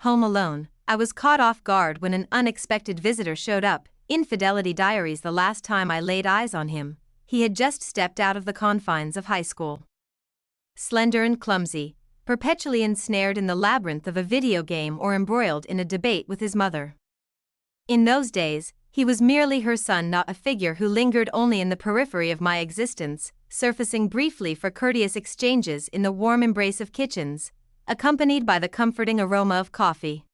Home alone, I was caught off guard when an unexpected visitor showed up. Infidelity Diaries. The last time I laid eyes on him, he had just stepped out of the confines of high school. Slender and clumsy, perpetually ensnared in the labyrinth of a video game or embroiled in a debate with his mother. In those days, he was merely her son, not a figure who lingered only in the periphery of my existence, surfacing briefly for courteous exchanges in the warm embrace of kitchens, accompanied by the comforting aroma of coffee.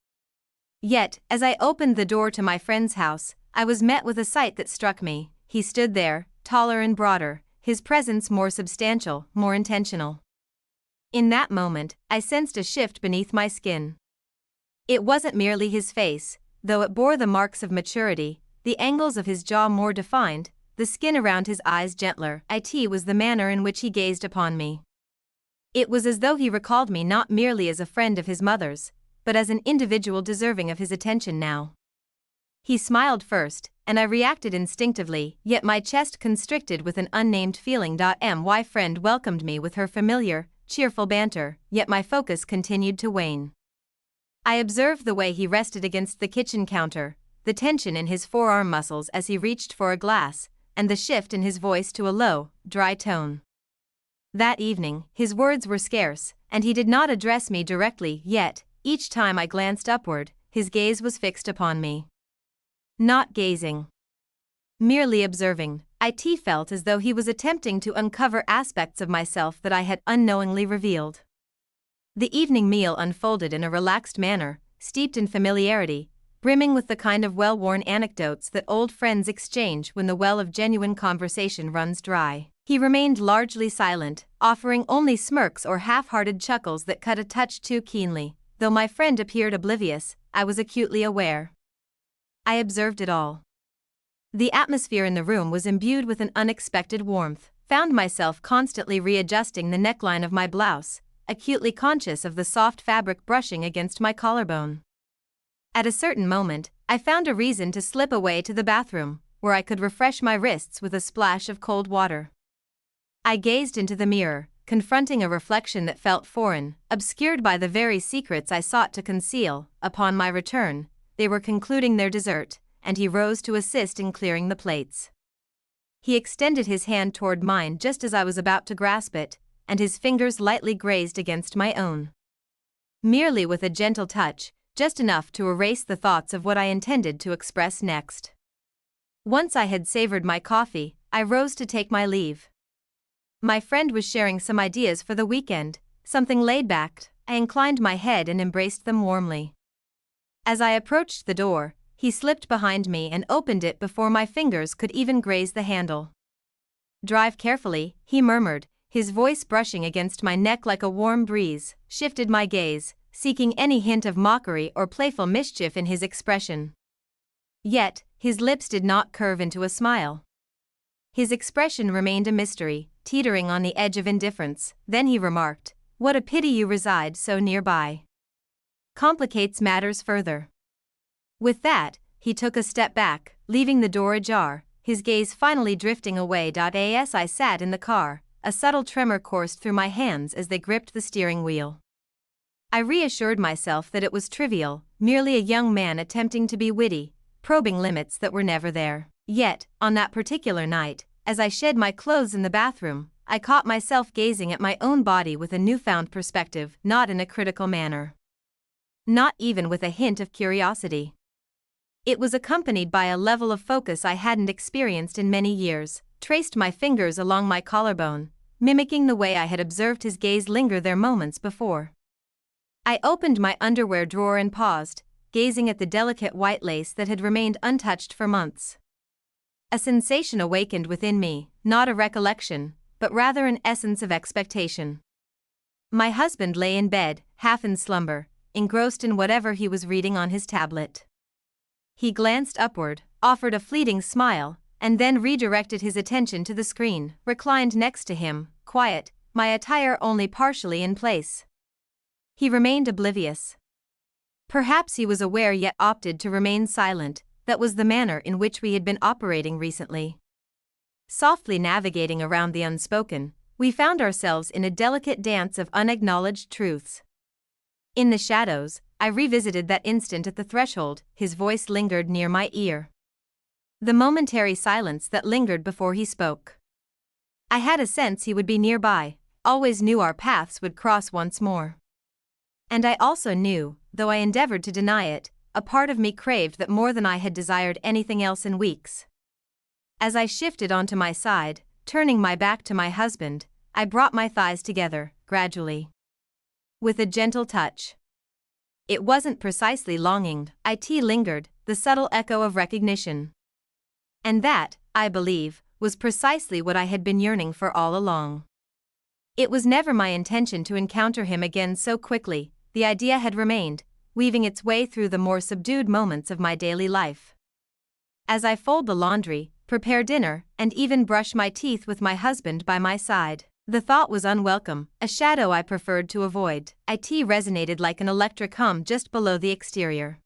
Yet, as I opened the door to my friend's house, I was met with a sight that struck me. He stood there, taller and broader, his presence more substantial, more intentional. In that moment, I sensed a shift beneath my skin. It wasn't merely his face, though it bore the marks of maturity, the angles of his jaw more defined, the skin around his eyes gentler. It was the manner in which he gazed upon me. It was as though he recalled me not merely as a friend of his mother's, but as an individual deserving of his attention now. He smiled first, and I reacted instinctively, yet my chest constricted with an unnamed feeling. My friend welcomed me with her familiar, cheerful banter, yet my focus continued to wane. I observed the way he rested against the kitchen counter, the tension in his forearm muscles as he reached for a glass, and the shift in his voice to a low, dry tone. That evening, his words were scarce, and he did not address me directly, yet, each time I glanced upward, his gaze was fixed upon me. Not gazing. Merely observing, it felt as though he was attempting to uncover aspects of myself that I had unknowingly revealed. The evening meal unfolded in a relaxed manner, steeped in familiarity, brimming with the kind of well-worn anecdotes that old friends exchange when the well of genuine conversation runs dry. He remained largely silent, offering only smirks or half-hearted chuckles that cut a touch too keenly. Though my friend appeared oblivious, I was acutely aware. I observed it all. The atmosphere in the room was imbued with an unexpected warmth. Found myself constantly readjusting the neckline of my blouse, acutely conscious of the soft fabric brushing against my collarbone. At a certain moment, I found a reason to slip away to the bathroom, where I could refresh my wrists with a splash of cold water. I gazed into the mirror, confronting a reflection that felt foreign, obscured by the very secrets I sought to conceal. Upon my return, they were concluding their dessert, and he rose to assist in clearing the plates. He extended his hand toward mine just as I was about to grasp it, and his fingers lightly grazed against my own. Merely with a gentle touch, just enough to erase the thoughts of what I intended to express next. Once I had savored my coffee, I rose to take my leave. My friend was sharing some ideas for the weekend, something laid-back. I inclined my head and embraced them warmly. As I approached the door, he slipped behind me and opened it before my fingers could even graze the handle. "Drive carefully," he murmured, his voice brushing against my neck like a warm breeze. Shifted my gaze, seeking any hint of mockery or playful mischief in his expression. Yet, his lips did not curve into a smile. His expression remained a mystery, teetering on the edge of indifference. Then he remarked, "What a pity you reside so nearby. Complicates matters further." With that, he took a step back, leaving the door ajar, his gaze finally drifting away. As I sat in the car, a subtle tremor coursed through my hands as they gripped the steering wheel. I reassured myself that it was trivial, merely a young man attempting to be witty, probing limits that were never there. Yet, on that particular night, as I shed my clothes in the bathroom, I caught myself gazing at my own body with a newfound perspective, not in a critical manner. Not even with a hint of curiosity. It was accompanied by a level of focus I hadn't experienced in many years. Traced my fingers along my collarbone, mimicking the way I had observed his gaze linger there moments before. I opened my underwear drawer and paused, gazing at the delicate white lace that had remained untouched for months. A sensation awakened within me, not a recollection, but rather an essence of expectation. My husband lay in bed, half in slumber, engrossed in whatever he was reading on his tablet. He glanced upward, offered a fleeting smile, and then redirected his attention to the screen. Reclined next to him, quiet, my attire only partially in place. He remained oblivious. Perhaps he was aware yet opted to remain silent. That was the manner in which we had been operating recently. Softly navigating around the unspoken, we found ourselves in a delicate dance of unacknowledged truths. In the shadows, I revisited that instant at the threshold. His voice lingered near my ear. The momentary silence that lingered before he spoke. I had a sense he would be nearby, always knew our paths would cross once more. And I also knew, though I endeavored to deny it, a part of me craved that more than I had desired anything else in weeks. As I shifted onto my side, turning my back to my husband, I brought my thighs together, gradually. With a gentle touch. It wasn't precisely longing, it lingered, the subtle echo of recognition. And that, I believe, was precisely what I had been yearning for all along. It was never my intention to encounter him again so quickly. The idea had remained, weaving its way through the more subdued moments of my daily life. As I fold the laundry, prepare dinner, and even brush my teeth with my husband by my side, the thought was unwelcome, a shadow I preferred to avoid. It resonated like an electric hum just below the exterior.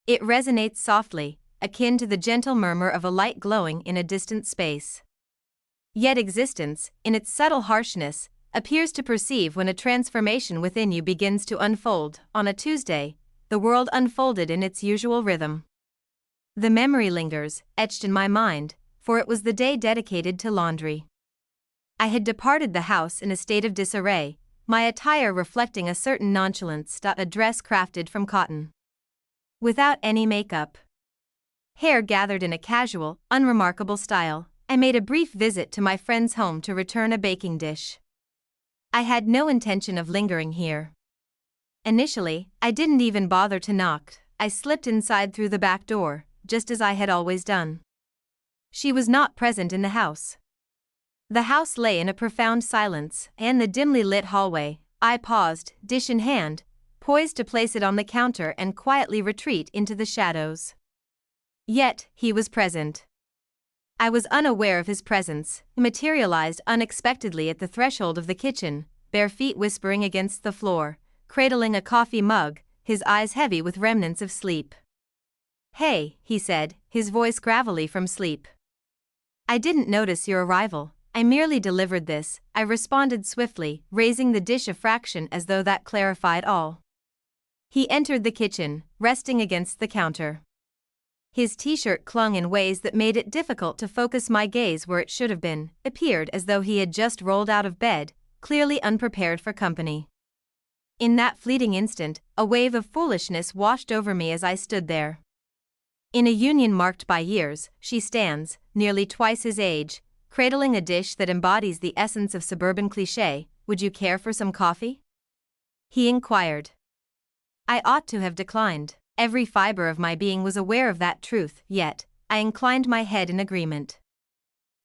It resonates softly, akin to the gentle murmur of a light glowing in a distant space. Yet existence, in its subtle harshness, appears to perceive when a transformation within you begins to unfold. On a Tuesday, the world unfolded in its usual rhythm. The memory lingers, etched in my mind, for it was the day dedicated to laundry. I had departed the house in a state of disarray, my attire reflecting a certain nonchalance, a dress crafted from cotton. Without any makeup. Hair gathered in a casual, unremarkable style, I made a brief visit to my friend's home to return a baking dish. I had no intention of lingering here. Initially, I didn't even bother to knock. I slipped inside through the back door, just as I had always done. She was not present in the house. The house lay in a profound silence, and in the dimly lit hallway, I paused, dish in hand, poised to place it on the counter and quietly retreat into the shadows. Yet, he was present. I was unaware of his presence, materialized unexpectedly at the threshold of the kitchen, bare feet whispering against the floor, cradling a coffee mug, his eyes heavy with remnants of sleep. "Hey," he said, his voice gravelly from sleep. "I didn't notice your arrival, I merely delivered this," I responded swiftly, raising the dish a fraction as though that clarified all. He entered the kitchen, resting against the counter. His t-shirt clung in ways that made it difficult to focus my gaze where it should have been. It appeared as though he had just rolled out of bed, clearly unprepared for company. In that fleeting instant, a wave of foolishness washed over me as I stood there. In a union marked by years, she stands, nearly twice his age, cradling a dish that embodies the essence of suburban cliché. "Would you care for some coffee?" he inquired. I ought to have declined. Every fiber of my being was aware of that truth, yet, I inclined my head in agreement.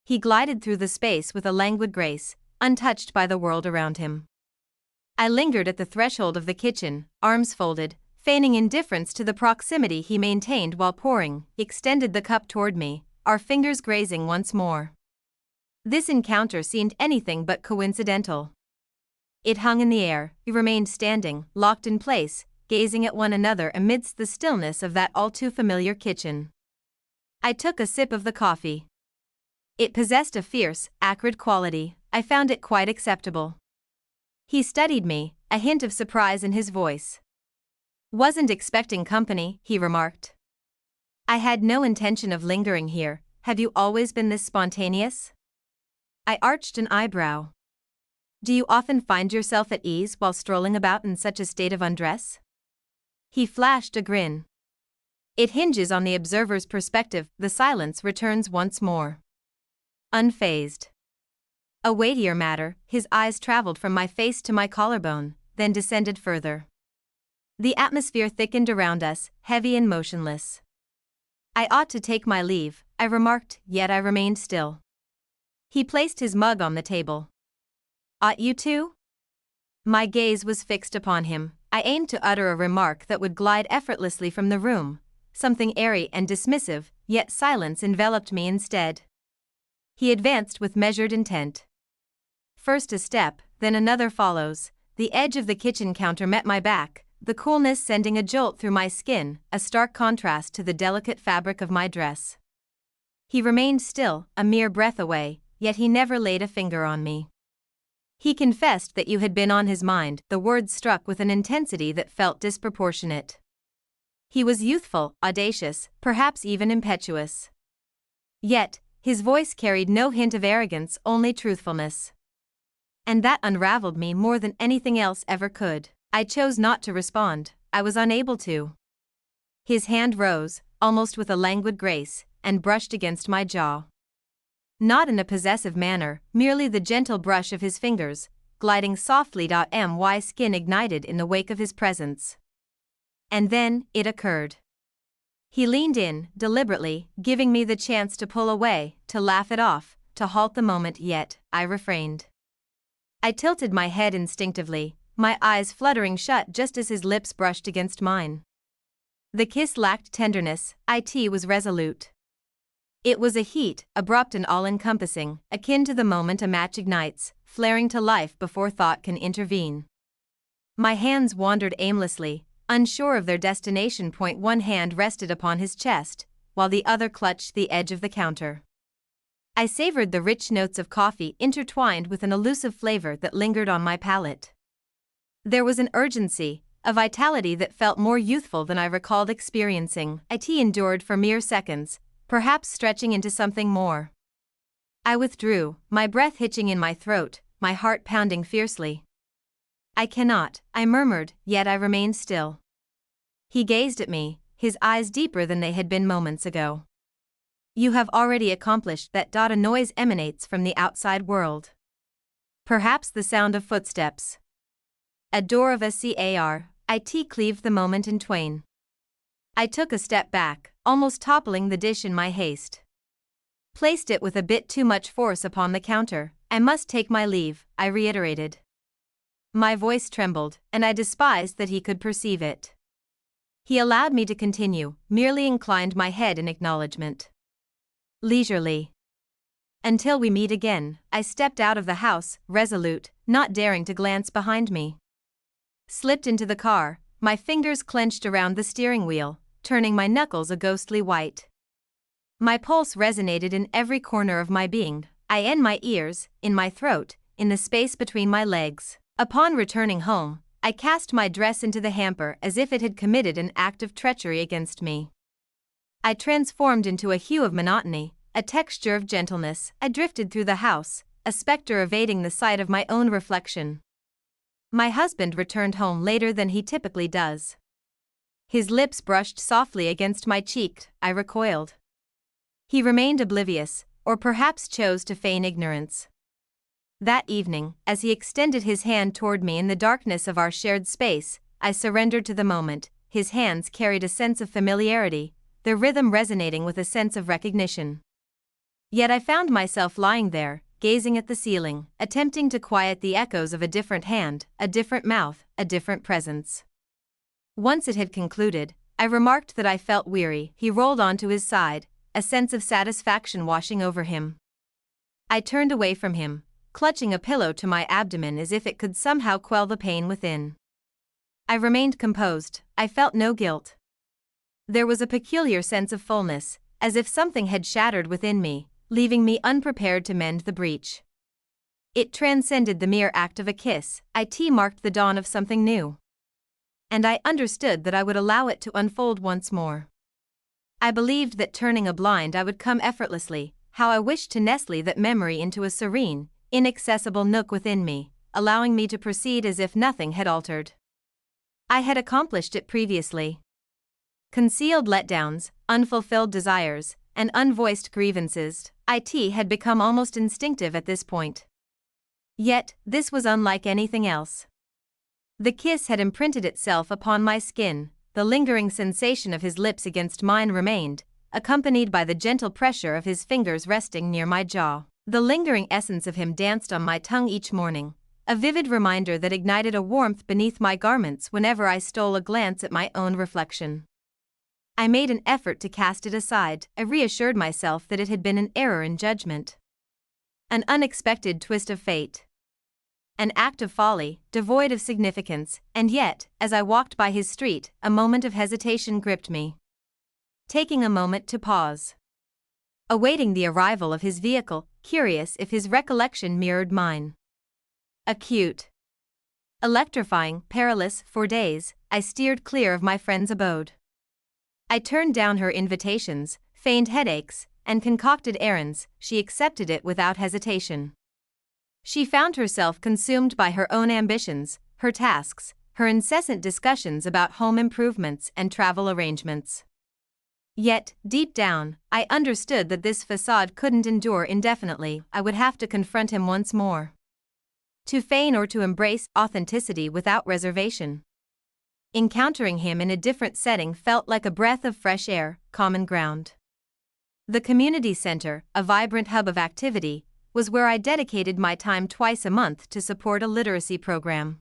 He glided through the space with a languid grace, untouched by the world around him. I lingered at the threshold of the kitchen, arms folded, feigning indifference to the proximity he maintained while pouring. He extended the cup toward me, our fingers grazing once more. This encounter seemed anything but coincidental. It hung in the air, we remained standing, locked in place, gazing at one another amidst the stillness of that all-too-familiar kitchen. I took a sip of the coffee. It possessed a fierce, acrid quality. I found it quite acceptable. He studied me, a hint of surprise in his voice. "Wasn't expecting company," he remarked. "I had no intention of lingering here. Have you always been this spontaneous?" I arched an eyebrow. "Do you often find yourself at ease while strolling about in such a state of undress?" He flashed a grin. "It hinges on the observer's perspective." The silence returns once more. Unfazed. A weightier matter, his eyes traveled from my face to my collarbone, then descended further. The atmosphere thickened around us, heavy and motionless. "I ought to take my leave," I remarked, yet I remained still. He placed his mug on the table. "Ought you to?" My gaze was fixed upon him. I aimed to utter a remark that would glide effortlessly from the room, something airy and dismissive, yet silence enveloped me instead. He advanced with measured intent. First a step, then another follows. The edge of the kitchen counter met my back, the coolness sending a jolt through my skin, a stark contrast to the delicate fabric of my dress. He remained still, a mere breath away, yet he never laid a finger on me. He confessed that you had been on his mind. The words struck with an intensity that felt disproportionate. He was youthful, audacious, perhaps even impetuous. Yet, his voice carried no hint of arrogance, only truthfulness. And that unraveled me more than anything else ever could. I chose not to respond. I was unable to. His hand rose, almost with a languid grace, and brushed against my jaw. Not in a possessive manner, merely the gentle brush of his fingers, gliding softly. My skin ignited in the wake of his presence. And then, it occurred. He leaned in, deliberately, giving me the chance to pull away, to laugh it off, to halt the moment, yet I refrained. I tilted my head instinctively, my eyes fluttering shut just as his lips brushed against mine. The kiss lacked tenderness, it was resolute. It was a heat, abrupt and all-encompassing, akin to the moment a match ignites, flaring to life before thought can intervene. My hands wandered aimlessly, unsure of their destination. One hand rested upon his chest, while the other clutched the edge of the counter. I savored the rich notes of coffee intertwined with an elusive flavor that lingered on my palate. There was an urgency, a vitality that felt more youthful than I recalled experiencing. It endured for mere seconds, perhaps stretching into something more. I withdrew, my breath hitching in my throat, my heart pounding fiercely. I cannot, I murmured, yet I remained still. He gazed at me, his eyes deeper than they had been moments ago. You have already accomplished that. A noise emanates from the outside world. Perhaps the sound of footsteps. A door of a car, it cleaved the moment in twain. I took a step back, almost toppling the dish in my haste. Placed it with a bit too much force upon the counter. I must take my leave, I reiterated. My voice trembled, and I despised that he could perceive it. He allowed me to continue, merely inclined my head in acknowledgement. Leisurely. Until we meet again, I stepped out of the house, resolute, not daring to glance behind me. Slipped into the car, my fingers clenched around the steering wheel, turning my knuckles a ghostly white. My pulse resonated in every corner of my being, in my ears, in my throat, in the space between my legs. Upon returning home, I cast my dress into the hamper as if it had committed an act of treachery against me. I transformed into a hue of monotony, a texture of gentleness. I drifted through the house, a specter evading the sight of my own reflection. My husband returned home later than he typically does. His lips brushed softly against my cheek. I recoiled. He remained oblivious, or perhaps chose to feign ignorance. That evening, as he extended his hand toward me in the darkness of our shared space, I surrendered to the moment. His hands carried a sense of familiarity, their rhythm resonating with a sense of recognition. Yet I found myself lying there, gazing at the ceiling, attempting to quiet the echoes of a different hand, a different mouth, a different presence. Once it had concluded, I remarked that I felt weary. He rolled onto his side, a sense of satisfaction washing over him. I turned away from him, clutching a pillow to my abdomen as if it could somehow quell the pain within. I remained composed. I felt no guilt. There was a peculiar sense of fullness, as if something had shattered within me, leaving me unprepared to mend the breach. It transcended the mere act of a kiss. It marked the dawn of something new. And I understood that I would allow it to unfold once more. I believed that turning a blind eye would come effortlessly. How I wished to nestle that memory into a serene, inaccessible nook within me, allowing me to proceed as if nothing had altered. I had accomplished it previously. Concealed letdowns, unfulfilled desires, and unvoiced grievances, it had become almost instinctive at this point. Yet, this was unlike anything else. The kiss had imprinted itself upon my skin, the lingering sensation of his lips against mine remained, accompanied by the gentle pressure of his fingers resting near my jaw. The lingering essence of him danced on my tongue each morning, a vivid reminder that ignited a warmth beneath my garments whenever I stole a glance at my own reflection. I made an effort to cast it aside. I reassured myself that it had been an error in judgment. An unexpected twist of fate. An act of folly, devoid of significance, and yet, as I walked by his street, a moment of hesitation gripped me. Taking a moment to pause. Awaiting the arrival of his vehicle, curious if his recollection mirrored mine. Acute. Electrifying, perilous. For days, I steered clear of my friend's abode. I turned down her invitations, feigned headaches, and concocted errands. She accepted it without hesitation. She found herself consumed by her own ambitions, her tasks, her incessant discussions about home improvements and travel arrangements. Yet, deep down, I understood that this facade couldn't endure indefinitely. I would have to confront him once more. To feign or to embrace authenticity without reservation. Encountering him in a different setting felt like a breath of fresh air, common ground. The community center, a vibrant hub of activity, was where I dedicated my time twice a month to support a literacy program.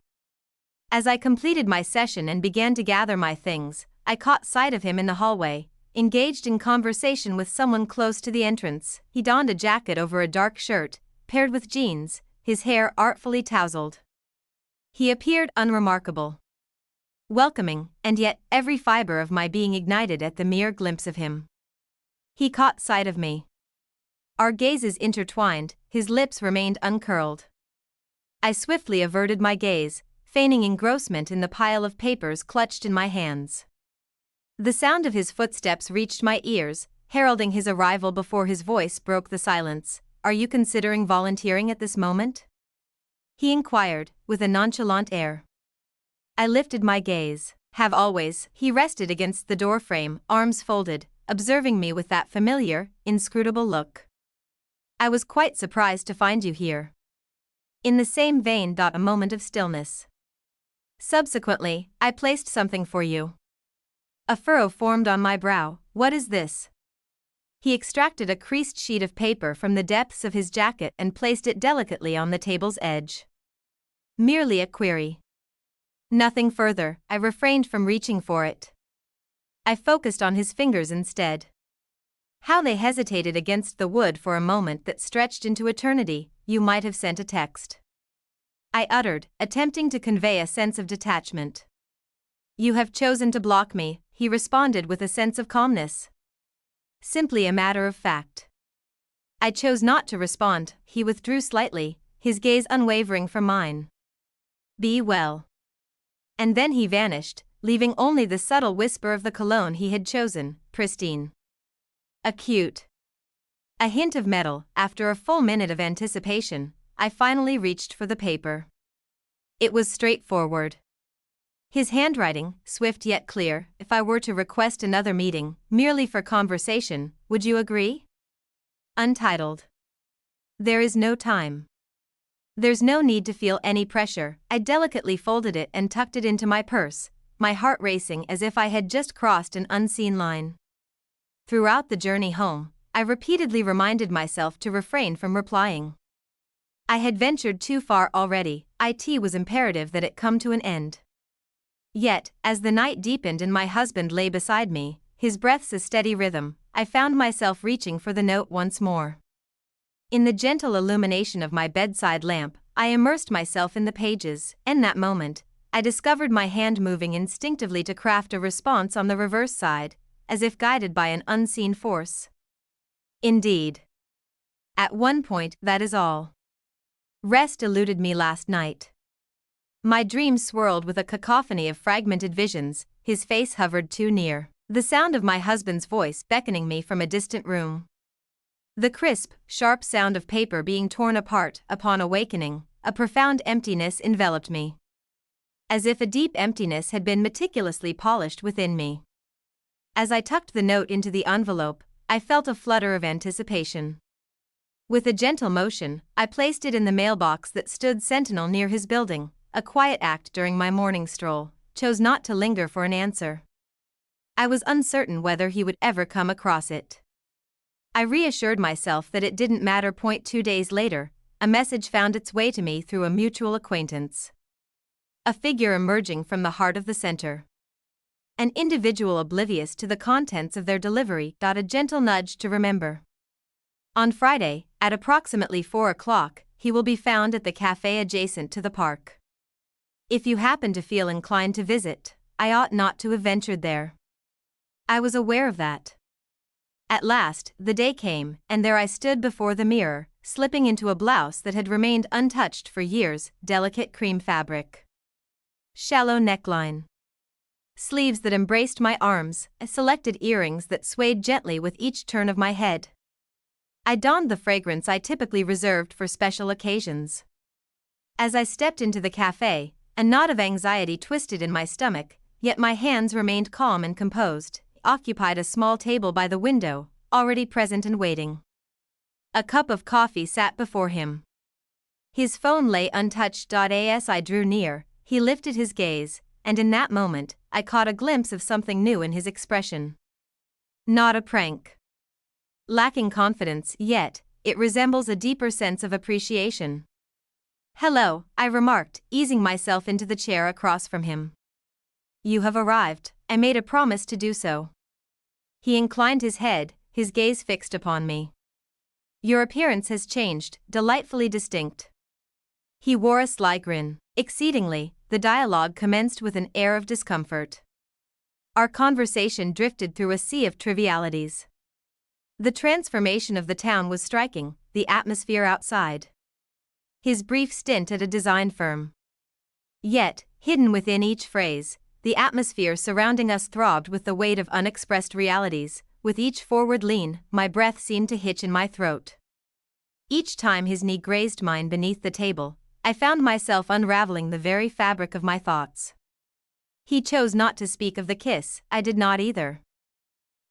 As I completed my session and began to gather my things, I caught sight of him in the hallway, engaged in conversation with someone close to the entrance. He donned a jacket over a dark shirt, paired with jeans, his hair artfully tousled. He appeared unremarkable, welcoming, and yet every fiber of my being ignited at the mere glimpse of him. He caught sight of me. Our gazes intertwined, his lips remained uncurled. I swiftly averted my gaze, feigning engrossment in the pile of papers clutched in my hands. The sound of his footsteps reached my ears, heralding his arrival before his voice broke the silence. "Are you considering volunteering at this moment?" he inquired, with a nonchalant air. I lifted my gaze. "Have always." He rested against the doorframe, arms folded, observing me with that familiar, inscrutable look. "I was quite surprised to find you here." In the same vein. A moment of stillness. "Subsequently, I placed something for you." A furrow formed on my brow. "What is this?" He extracted a creased sheet of paper from the depths of his jacket and placed it delicately on the table's edge. "Merely a query." Nothing further. I refrained from reaching for it. I focused on his fingers instead. How they hesitated against the wood for a moment that stretched into eternity. "You might have sent a text," I uttered, attempting to convey a sense of detachment. "You have chosen to block me," he responded with a sense of calmness. "Simply a matter of fact." I chose not to respond. He withdrew slightly, his gaze unwavering from mine. "Be well." And then he vanished, leaving only the subtle whisper of the cologne he had chosen, pristine. Acute. A hint of metal. After a full minute of anticipation, I finally reached for the paper. It was straightforward. His handwriting, swift yet clear. "If I were to request another meeting, merely for conversation, would you agree?" Untitled. "There is no time. There's no need to feel any pressure." I delicately folded it and tucked it into my purse, my heart racing as if I had just crossed an unseen line. Throughout the journey home, I repeatedly reminded myself to refrain from replying. I had ventured too far already. It was imperative that it come to an end. Yet, as the night deepened and my husband lay beside me, his breaths a steady rhythm, I found myself reaching for the note once more. In the gentle illumination of my bedside lamp, I immersed myself in the pages, and that moment, I discovered my hand moving instinctively to craft a response on the reverse side, as if guided by an unseen force. Indeed. At one point, that is all. Rest eluded me last night. My dreams swirled with a cacophony of fragmented visions. His face hovered too near. The sound of my husband's voice beckoning me from a distant room. The crisp, sharp sound of paper being torn apart. Upon awakening, a profound emptiness enveloped me. As if a deep emptiness had been meticulously polished within me. As I tucked the note into the envelope, I felt a flutter of anticipation. With a gentle motion, I placed it in the mailbox that stood sentinel near his building. A quiet act during my morning stroll, chose not to linger for an answer. I was uncertain whether he would ever come across it. I reassured myself that it didn't matter. 2 days later, a message found its way to me through a mutual acquaintance. A figure emerging from the heart of the center. An individual oblivious to the contents of their delivery. A gentle nudge to remember. On Friday, at approximately 4 o'clock, he will be found at the cafe adjacent to the park. If you happen to feel inclined to visit, I ought not to have ventured there. I was aware of that. At last, the day came, and there I stood before the mirror, slipping into a blouse that had remained untouched for years, delicate cream fabric. Shallow neckline. Sleeves that embraced my arms, selected earrings that swayed gently with each turn of my head. I donned the fragrance I typically reserved for special occasions. As I stepped into the cafe, a knot of anxiety twisted in my stomach, yet my hands remained calm and composed. Occupied a small table by the window, already present and waiting. A cup of coffee sat before him. His phone lay untouched. As I drew near, he lifted his gaze, and in that moment, I caught a glimpse of something new in his expression. Not a prank. Lacking confidence, yet, it resembles a deeper sense of appreciation. "Hello," I remarked, easing myself into the chair across from him. "You have arrived. I made a promise to do so." He inclined his head, his gaze fixed upon me. "Your appearance has changed, delightfully distinct." He wore a sly grin. Exceedingly, the dialogue commenced with an air of discomfort. Our conversation drifted through a sea of trivialities. The transformation of the town was striking, the atmosphere outside. His brief stint at a design firm. Yet, hidden within each phrase, the atmosphere surrounding us throbbed with the weight of unexpressed realities. With each forward lean, my breath seemed to hitch in my throat. Each time his knee grazed mine beneath the table, I found myself unraveling the very fabric of my thoughts. He chose not to speak of the kiss, I did not either.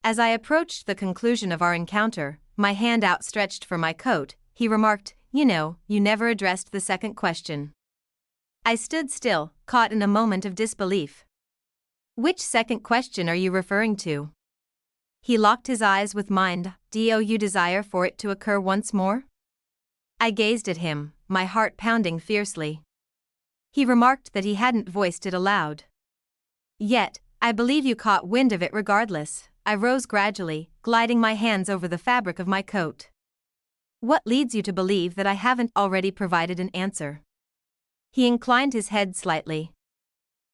As I approached the conclusion of our encounter, my hand outstretched for my coat, he remarked, "You know, you never addressed the second question." I stood still, caught in a moment of disbelief. "Which second question are you referring to?" He locked his eyes with mine. "Do you desire for it to occur once more?" I gazed at him, my heart pounding fiercely. He remarked that he hadn't voiced it aloud. "Yet, I believe you caught wind of it regardless." I rose gradually, gliding my hands over the fabric of my coat. "What leads you to believe that I haven't already provided an answer?" He inclined his head slightly.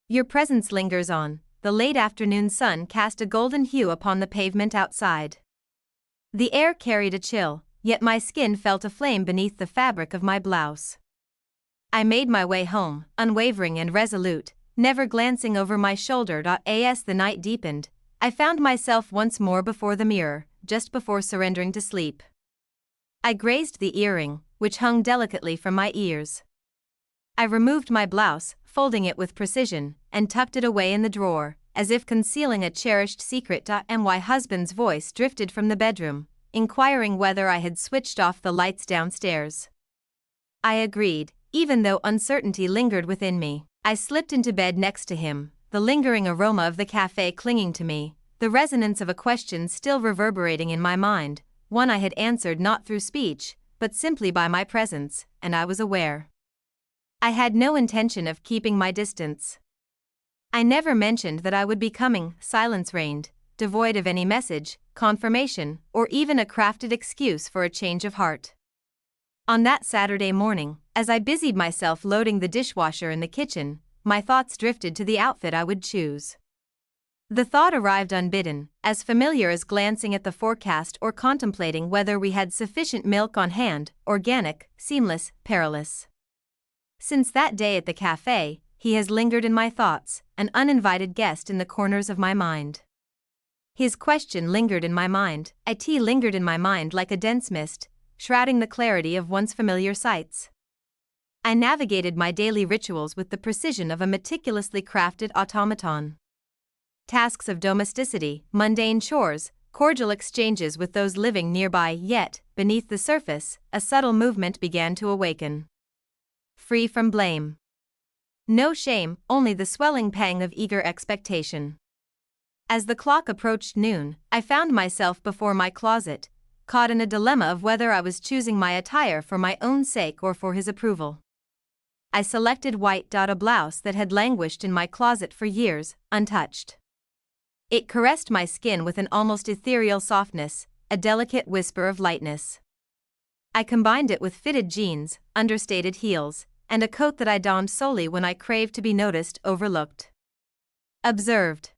"Your presence lingers on." The late afternoon sun cast a golden hue upon the pavement outside. The air carried a chill, yet my skin felt aflame beneath the fabric of my blouse. I made my way home, unwavering and resolute, never glancing over my shoulder. As the night deepened, I found myself once more before the mirror, just before surrendering to sleep. I grazed the earring, which hung delicately from my ears. I removed my blouse, folding it with precision, and tucked it away in the drawer, as if concealing a cherished secret. My husband's voice drifted from the bedroom, inquiring whether I had switched off the lights downstairs. I agreed, even though uncertainty lingered within me. I slipped into bed next to him, the lingering aroma of the cafe clinging to me, the resonance of a question still reverberating in my mind, one I had answered not through speech, but simply by my presence, and I was aware. I had no intention of keeping my distance. I never mentioned that I would be coming. Silence reigned, devoid of any message, confirmation, or even a crafted excuse for a change of heart. On that Saturday morning, as I busied myself loading the dishwasher in the kitchen, my thoughts drifted to the outfit I would choose. The thought arrived unbidden, as familiar as glancing at the forecast or contemplating whether we had sufficient milk on hand, organic, seamless, perilous. Since that day at the cafe, he has lingered in my thoughts, an uninvited guest in the corners of my mind. His question lingered in my mind, it lingered in my mind like a dense mist, shrouding the clarity of once familiar sights. I navigated my daily rituals with the precision of a meticulously crafted automaton. Tasks of domesticity, mundane chores, cordial exchanges with those living nearby, yet, beneath the surface, a subtle movement began to awaken. Free from blame. No shame, only the swelling pang of eager expectation. As the clock approached noon, I found myself before my closet, caught in a dilemma of whether I was choosing my attire for my own sake or for his approval. I selected white. A blouse that had languished in my closet for years, untouched. It caressed my skin with an almost ethereal softness, a delicate whisper of lightness. I combined it with fitted jeans, understated heels, and a coat that I donned solely when I craved to be noticed, overlooked, observed.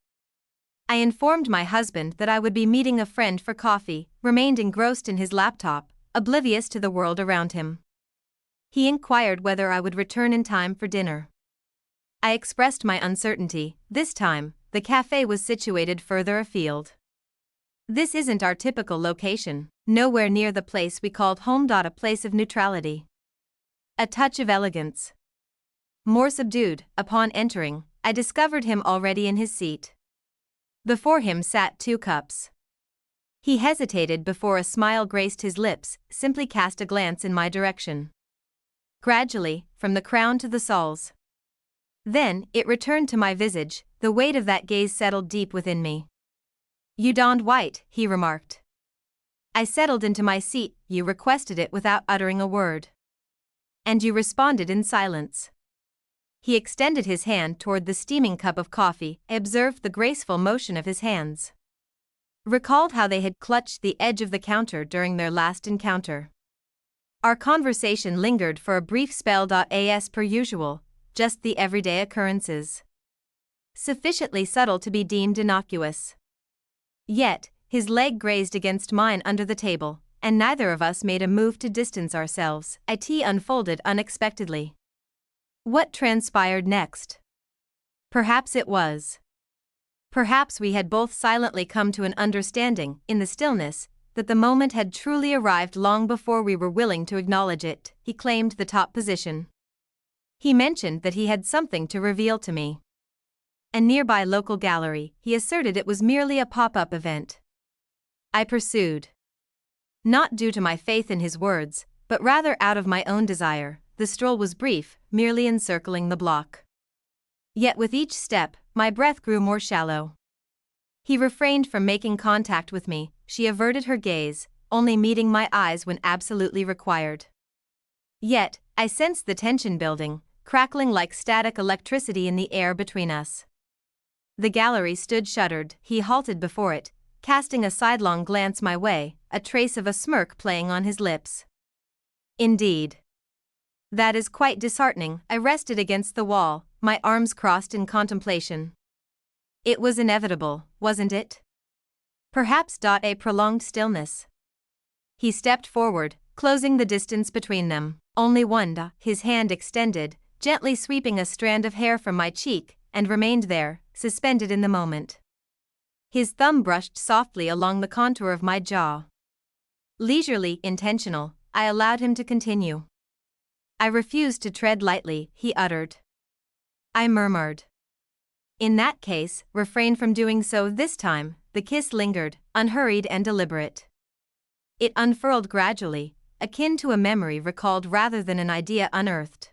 I informed my husband that I would be meeting a friend for coffee, remained engrossed in his laptop, oblivious to the world around him. He inquired whether I would return in time for dinner. I expressed my uncertainty. This time, the cafe was situated further afield. This isn't our typical location, nowhere near the place we called home. A place of neutrality. A touch of elegance. More subdued. Upon entering, I discovered him already in his seat. Before him sat 2 cups. He hesitated before a smile graced his lips, simply cast a glance in my direction. Gradually, from the crown to the soles. Then, it returned to my visage, the weight of that gaze settled deep within me. "You donned white," he remarked. I settled into my seat. "You requested it without uttering a word. And you responded in silence." He extended his hand toward the steaming cup of coffee. I observed the graceful motion of his hands. Recalled how they had clutched the edge of the counter during their last encounter. Our conversation lingered for a brief spell. As per usual, just the everyday occurrences. Sufficiently subtle to be deemed innocuous. Yet, his leg grazed against mine under the table, and neither of us made a move to distance ourselves. It unfolded unexpectedly. What transpired next? Perhaps it was. Perhaps we had both silently come to an understanding, in the stillness, that the moment had truly arrived long before we were willing to acknowledge it. He claimed the top position. He mentioned that he had something to reveal to me. A nearby local gallery, he asserted it was merely a pop-up event. I pursued. Not due to my faith in his words, but rather out of my own desire. The stroll was brief, merely encircling the block. Yet with each step, my breath grew more shallow. He refrained from making contact with me. She averted her gaze, only meeting my eyes when absolutely required. Yet, I sensed the tension building, crackling like static electricity in the air between us. The gallery stood shuttered. He halted before it, casting a sidelong glance my way, a trace of a smirk playing on his lips. Indeed. That is quite disheartening. I rested against the wall, my arms crossed in contemplation. It was inevitable, wasn't it? Perhaps. A prolonged stillness. He stepped forward, closing the distance between them. Only one. His hand extended, gently sweeping a strand of hair from my cheek, and remained there, suspended in the moment. His thumb brushed softly along the contour of my jaw. Leisurely, intentional, I allowed him to continue. "I refuse to tread lightly," he uttered. I murmured. "In that case, refrain from doing so this time." The kiss lingered, unhurried and deliberate. It unfurled gradually, akin to a memory recalled rather than an idea unearthed.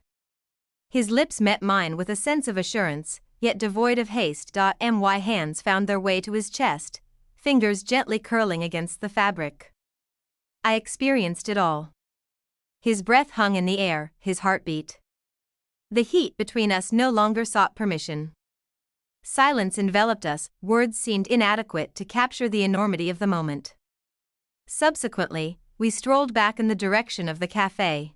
His lips met mine with a sense of assurance, yet devoid of haste. My hands found their way to his chest, fingers gently curling against the fabric. I experienced it all. His breath hung in the air, his heartbeat. The heat between us no longer sought permission. Silence enveloped us, words seemed inadequate to capture the enormity of the moment. Subsequently, we strolled back in the direction of the cafe.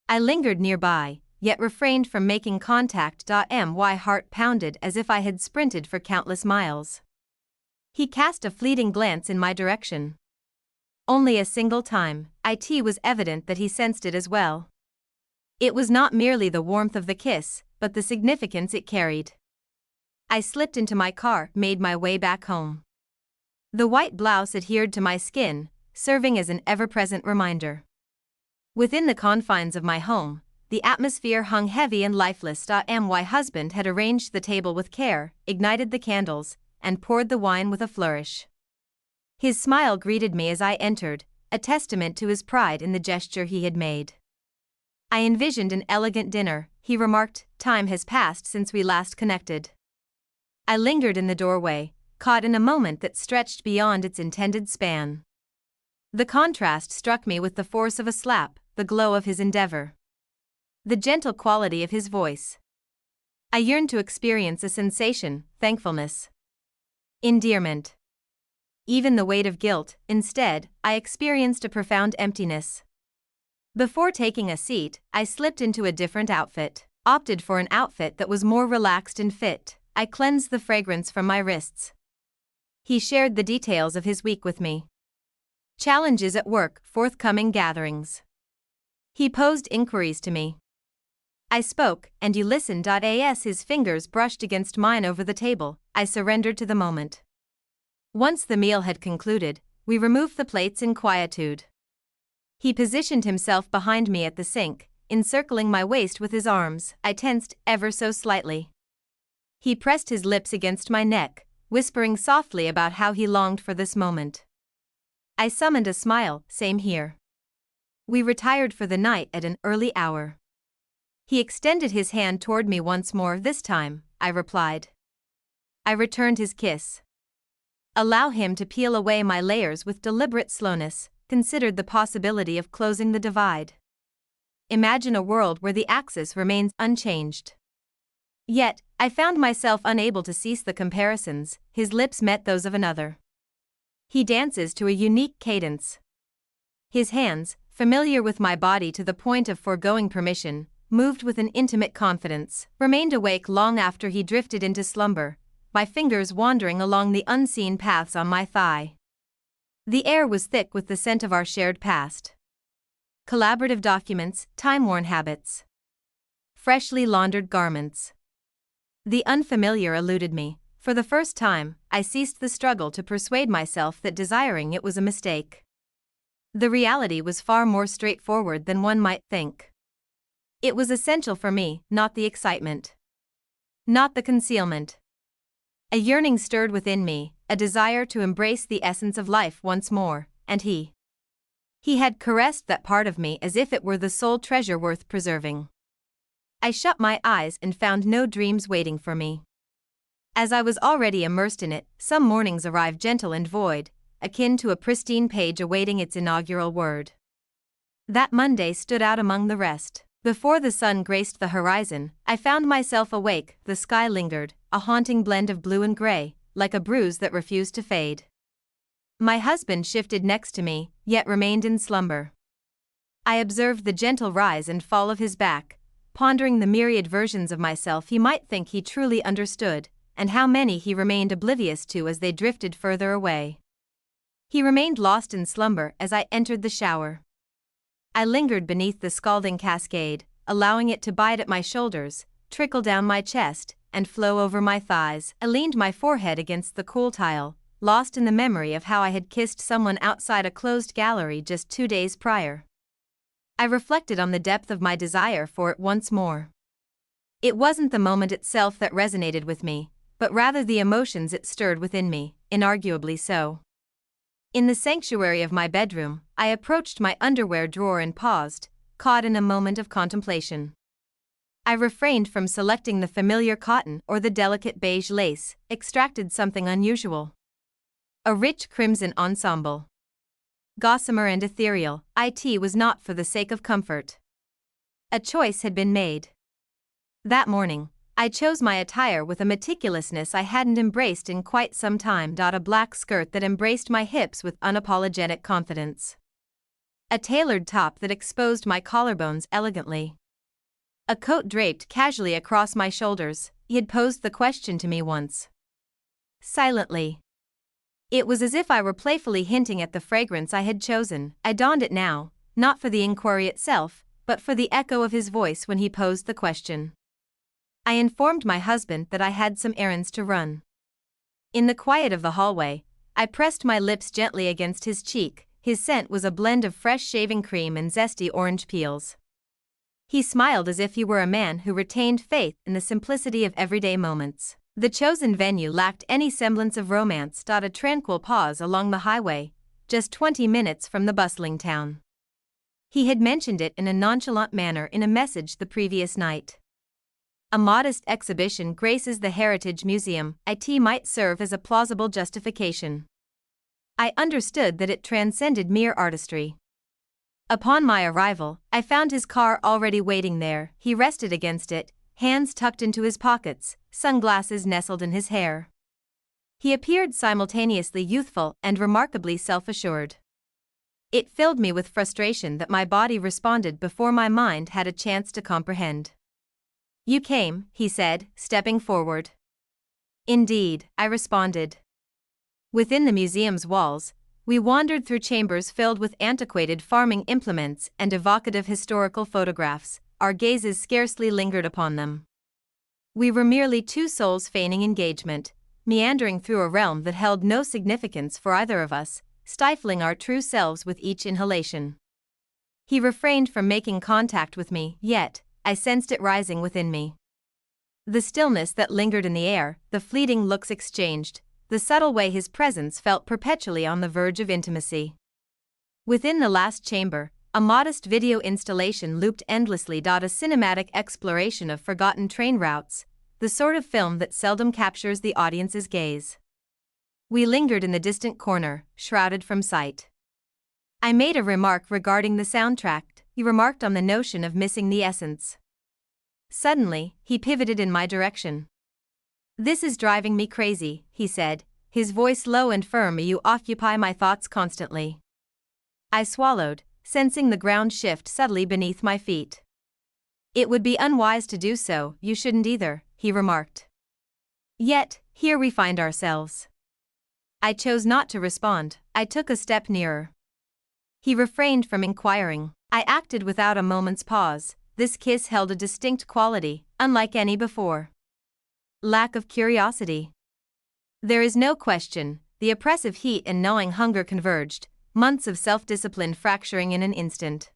I lingered nearby, yet refrained from making contact. My heart pounded as if I had sprinted for countless miles. He cast a fleeting glance in my direction. Only a single time. It was evident that he sensed it as well. It was not merely the warmth of the kiss, but the significance it carried. I slipped into my car, made my way back home. The white blouse adhered to my skin, serving as an ever-present reminder. Within the confines of my home, the atmosphere hung heavy and lifeless. My husband had arranged the table with care, ignited the candles, and poured the wine with a flourish. His smile greeted me as I entered, a testament to his pride in the gesture he had made. "I envisioned an elegant dinner," he remarked. "Time has passed since we last connected." I lingered in the doorway, caught in a moment that stretched beyond its intended span. The contrast struck me with the force of a slap, the glow of his endeavor, the gentle quality of his voice. I yearned to experience a sensation, thankfulness, endearment, even the weight of guilt. Instead, I experienced a profound emptiness. Before taking a seat, I slipped into a different outfit, opted for an outfit that was more relaxed and fit. I cleansed the fragrance from my wrists. He shared the details of his week with me. Challenges at work, forthcoming gatherings. He posed inquiries to me. I spoke, and you listened. As his fingers brushed against mine over the table, I surrendered to the moment. Once the meal had concluded, we removed the plates in quietude. He positioned himself behind me at the sink, encircling my waist with his arms. I tensed ever so slightly. He pressed his lips against my neck, whispering softly about how he longed for this moment. I summoned a smile. Same here. We retired for the night at an early hour. He extended his hand toward me once more. This time, I replied. I returned his kiss. Allow him to peel away my layers with deliberate slowness, considered the possibility of closing the divide. Imagine a world where the axis remains unchanged. Yet, I found myself unable to cease the comparisons. His lips met those of another. He dances to a unique cadence. His hands, familiar with my body to the point of foregoing permission, moved with an intimate confidence, remained awake long after he drifted into slumber, my fingers wandering along the unseen paths on my thigh. The air was thick with the scent of our shared past. Collaborative documents, time-worn habits. Freshly laundered garments. The unfamiliar eluded me. For the first time, I ceased the struggle to persuade myself that desiring it was a mistake. The reality was far more straightforward than one might think. It was essential for me, not the excitement. Not the concealment. A yearning stirred within me, a desire to embrace the essence of life once more, and he had caressed that part of me as if it were the sole treasure worth preserving. I shut my eyes and found no dreams waiting for me. As I was already immersed in it, some mornings arrived gentle and void, akin to a pristine page awaiting its inaugural word. That Monday stood out among the rest. Before the sun graced the horizon, I found myself awake. The sky lingered, a haunting blend of blue and gray, like a bruise that refused to fade. My husband shifted next to me, yet remained in slumber. I observed the gentle rise and fall of his back, pondering the myriad versions of myself he might think he truly understood, and how many he remained oblivious to as they drifted further away. He remained lost in slumber as I entered the shower. I lingered beneath the scalding cascade, allowing it to bite at my shoulders, trickle down my chest, and flow over my thighs. I leaned my forehead against the cool tile, lost in the memory of how I had kissed someone outside a closed gallery just 2 days prior. I reflected on the depth of my desire for it once more. It wasn't the moment itself that resonated with me, but rather the emotions it stirred within me, inarguably so. In the sanctuary of my bedroom, I approached my underwear drawer and paused, caught in a moment of contemplation. I refrained from selecting the familiar cotton or the delicate beige lace, extracted something unusual. A rich crimson ensemble. Gossamer and ethereal, it was not for the sake of comfort. A choice had been made. That morning, I chose my attire with a meticulousness I hadn't embraced in quite some time. A black skirt that embraced my hips with unapologetic confidence. A tailored top that exposed my collarbones elegantly. A coat draped casually across my shoulders. He had posed the question to me once. Silently. It was as if I were playfully hinting at the fragrance I had chosen. I donned it now, not for the inquiry itself, but for the echo of his voice when he posed the question. I informed my husband that I had some errands to run. In the quiet of the hallway, I pressed my lips gently against his cheek. His scent was a blend of fresh shaving cream and zesty orange peels. He smiled as if he were a man who retained faith in the simplicity of everyday moments. The chosen venue lacked any semblance of romance. A tranquil pause along the highway, just 20 minutes from the bustling town. He had mentioned it in a nonchalant manner in a message the previous night. A modest exhibition graces the Heritage Museum. It might serve as a plausible justification. I understood that it transcended mere artistry. Upon my arrival, I found his car already waiting there. He rested against it, hands tucked into his pockets, sunglasses nestled in his hair. He appeared simultaneously youthful and remarkably self-assured. It filled me with frustration that my body responded before my mind had a chance to comprehend. "You came," he said, stepping forward. "Indeed," I responded. Within the museum's walls, We wandered through chambers filled with antiquated farming implements and evocative historical photographs, our gazes scarcely lingered upon them. We were merely two souls feigning engagement, meandering through a realm that held no significance for either of us, stifling our true selves with each inhalation. He refrained from making contact with me, yet I sensed it rising within me. The stillness that lingered in the air, the fleeting looks exchanged, the subtle way his presence felt perpetually on the verge of intimacy. Within the last chamber, a modest video installation looped endlessly. A cinematic exploration of forgotten train routes, the sort of film that seldom captures the audience's gaze. We lingered in the distant corner, shrouded from sight. I made a remark regarding the soundtrack. He remarked on the notion of missing the essence. Suddenly, he pivoted in my direction. "This is driving me crazy," he said, his voice low and firm. "You occupy my thoughts constantly." I swallowed, sensing the ground shift subtly beneath my feet. "It would be unwise to do so. You shouldn't either," he remarked. "Yet, here we find ourselves." I chose not to respond. I took a step nearer. He refrained from inquiring. I acted without a moment's pause. This kiss held a distinct quality, unlike any before. Lack of curiosity. There is no question, the oppressive heat and gnawing hunger converged, months of self-discipline fracturing in an instant.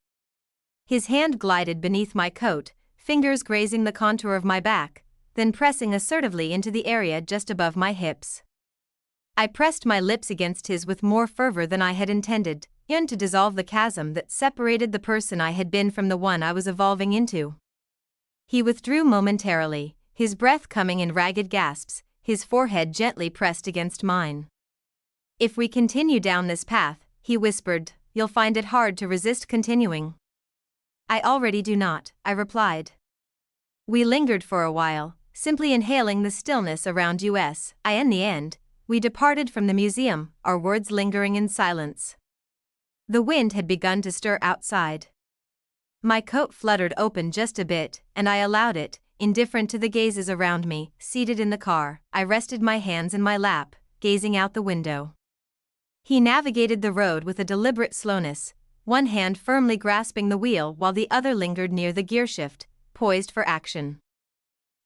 His hand glided beneath my coat, fingers grazing the contour of my back, then pressing assertively into the area just above my hips. I pressed my lips against his with more fervor than I had intended, yearned to dissolve the chasm that separated the person I had been from the one I was evolving into. He withdrew momentarily, his breath coming in ragged gasps, his forehead gently pressed against mine. "If we continue down this path," he whispered, "you'll find it hard to resist continuing." "I already do not," I replied. We lingered for a while, simply inhaling the stillness around us. In the end, we departed from the museum, our words lingering in silence. The wind had begun to stir outside. My coat fluttered open just a bit, and I allowed it, indifferent to the gazes around me. Seated in the car, I rested my hands in my lap, gazing out the window. He navigated the road with a deliberate slowness, one hand firmly grasping the wheel while the other lingered near the gearshift, poised for action.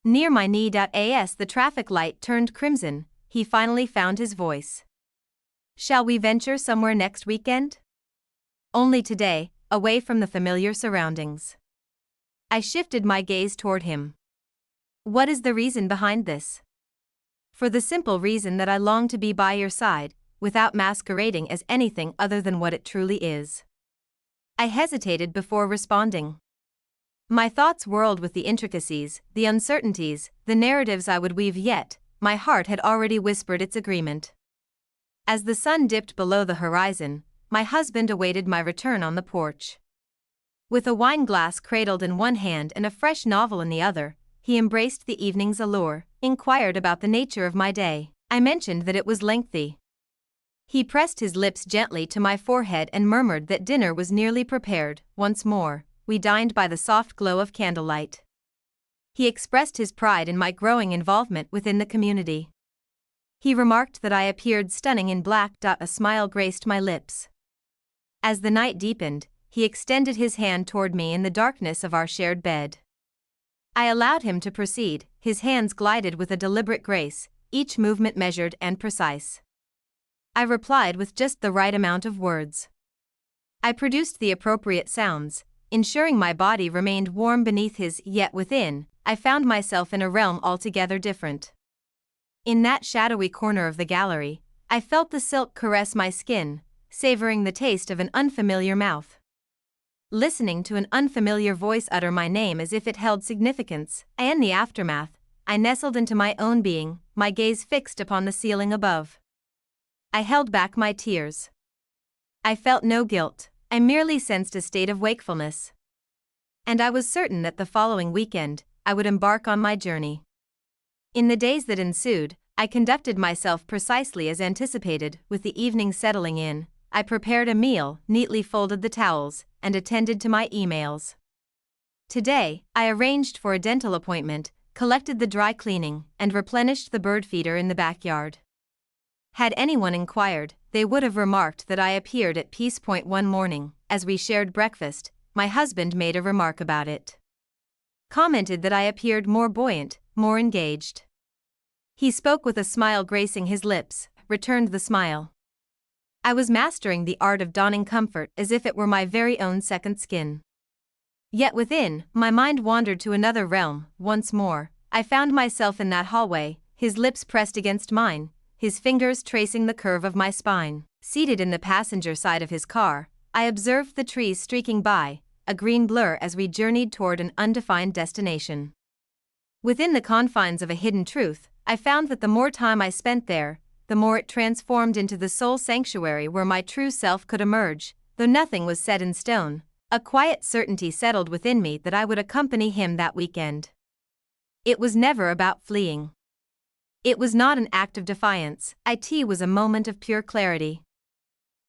Near my knee. As the traffic light turned crimson, he finally found his voice. "Shall we venture somewhere next weekend?" "Only today, away from the familiar surroundings." I shifted my gaze toward him. "What is the reason behind this?" "For the simple reason that I long to be by your side, without masquerading as anything other than what it truly is." I hesitated before responding. My thoughts whirled with the intricacies, the uncertainties, the narratives I would weave, yet my heart had already whispered its agreement. As the sun dipped below the horizon, my husband awaited my return on the porch. With a wine glass cradled in one hand and a fresh novel in the other, he embraced the evening's allure, inquired about the nature of my day. I mentioned that it was lengthy. He pressed his lips gently to my forehead and murmured that dinner was nearly prepared. Once more, we dined by the soft glow of candlelight. He expressed his pride in my growing involvement within the community. He remarked that I appeared stunning in black. A smile graced my lips. As the night deepened, he extended his hand toward me in the darkness of our shared bed. I allowed him to proceed. His hands glided with a deliberate grace, each movement measured and precise. I replied with just the right amount of words. I produced the appropriate sounds, ensuring my body remained warm beneath his, yet within, I found myself in a realm altogether different. In that shadowy corner of the gallery, I felt the silk caress my skin, savoring the taste of an unfamiliar mouth. Listening to an unfamiliar voice utter my name as if it held significance, and in the aftermath, I nestled into my own being, my gaze fixed upon the ceiling above. I held back my tears. I felt no guilt, I merely sensed a state of wakefulness. And I was certain that the following weekend, I would embark on my journey. In the days that ensued, I conducted myself precisely as anticipated. With the evening settling in, I prepared a meal, neatly folded the towels, and attended to my emails. Today, I arranged for a dental appointment, collected the dry cleaning, and replenished the bird feeder in the backyard. Had anyone inquired, they would have remarked that I appeared at Peace Point one morning. As we shared breakfast, my husband made a remark about it. Commented that I appeared more buoyant, more engaged. He spoke with a smile gracing his lips, returned the smile. I was mastering the art of donning comfort as if it were my very own second skin. Yet within, my mind wandered to another realm. Once more, I found myself in that hallway, his lips pressed against mine, his fingers tracing the curve of my spine. Seated in the passenger side of his car, I observed the trees streaking by, a green blur as we journeyed toward an undefined destination. Within the confines of a hidden truth, I found that the more time I spent there, the more it transformed into the soul sanctuary where my true self could emerge. Though nothing was set in stone, a quiet certainty settled within me that I would accompany him that weekend. It was never about fleeing. It was not an act of defiance, it was a moment of pure clarity.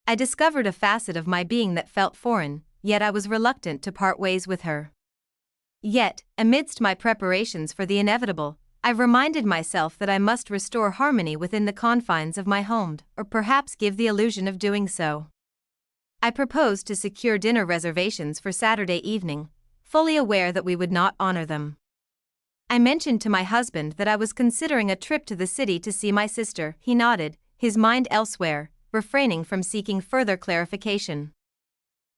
I discovered a facet of my being that felt foreign, yet I was reluctant to part ways with her. Yet, amidst my preparations for the inevitable, I reminded myself that I must restore harmony within the confines of my home, or perhaps give the illusion of doing so. I proposed to secure dinner reservations for Saturday evening, fully aware that we would not honor them. I mentioned to my husband that I was considering a trip to the city to see my sister. He nodded, his mind elsewhere, refraining from seeking further clarification.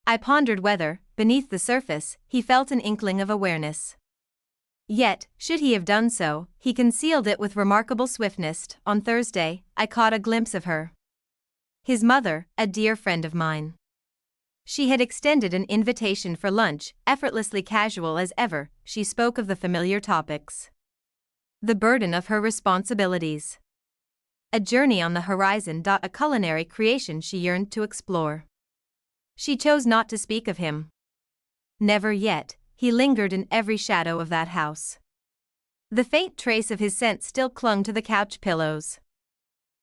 I pondered whether, beneath the surface, he felt an inkling of awareness. Yet, should he have done so, he concealed it with remarkable swiftness. On Thursday, I caught a glimpse of her. His mother, a dear friend of mine. She had extended an invitation for lunch, effortlessly casual as ever. She spoke of the familiar topics. The burden of her responsibilities. A journey on the horizon. A culinary creation she yearned to explore. She chose not to speak of him. Never yet. He lingered in every shadow of that house. The faint trace of his scent still clung to the couch pillows.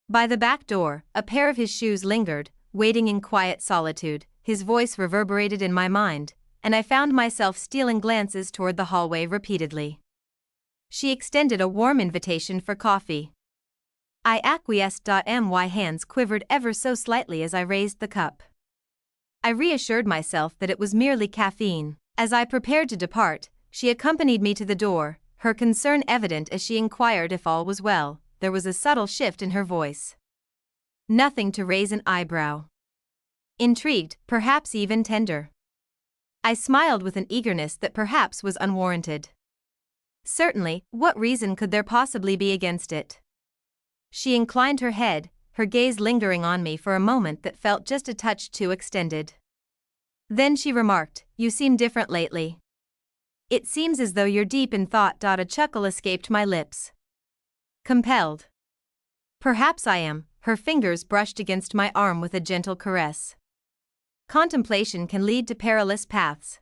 By the back door, a pair of his shoes lingered, waiting in quiet solitude. His voice reverberated in my mind, and I found myself stealing glances toward the hallway repeatedly. She extended a warm invitation for coffee. I acquiesced. My hands quivered ever so slightly as I raised the cup. I reassured myself that it was merely caffeine. As I prepared to depart, she accompanied me to the door, her concern evident as she inquired if all was well. There was a subtle shift in her voice. Nothing to raise an eyebrow. Intrigued, perhaps even tender. I smiled with an eagerness that perhaps was unwarranted. Certainly, what reason could there possibly be against it? She inclined her head, her gaze lingering on me for a moment that felt just a touch too extended. Then she remarked, "You seem different lately. It seems as though you're deep in thought." A chuckle escaped my lips. Compelled. Perhaps I am. Her fingers brushed against my arm with a gentle caress. Contemplation can lead to perilous paths.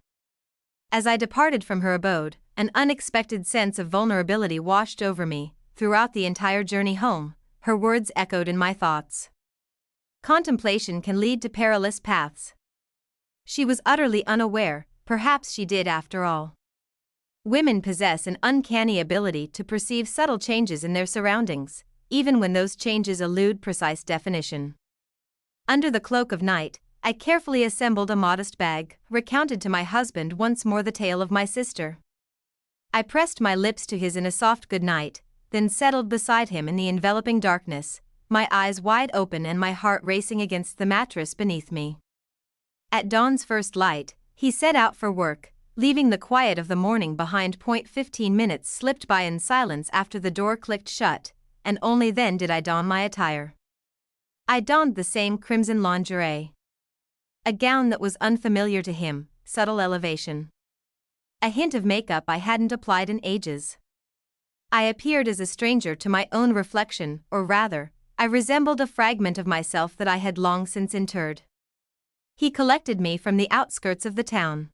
As I departed from her abode, an unexpected sense of vulnerability washed over me. Throughout the entire journey home, her words echoed in my thoughts. Contemplation can lead to perilous paths. She was utterly unaware, perhaps she did after all. Women possess an uncanny ability to perceive subtle changes in their surroundings, even when those changes elude precise definition. Under the cloak of night, I carefully assembled a modest bag, recounted to my husband once more the tale of my sister. I pressed my lips to his in a soft good night, then settled beside him in the enveloping darkness, my eyes wide open and my heart racing against the mattress beneath me. At dawn's first light, he set out for work, leaving the quiet of the morning behind. 15 minutes slipped by in silence after the door clicked shut, and only then did I don my attire. I donned the same crimson lingerie. A gown that was unfamiliar to him, subtle elevation. A hint of makeup I hadn't applied in ages. I appeared as a stranger to my own reflection, or rather, I resembled a fragment of myself that I had long since interred. He collected me from the outskirts of the town.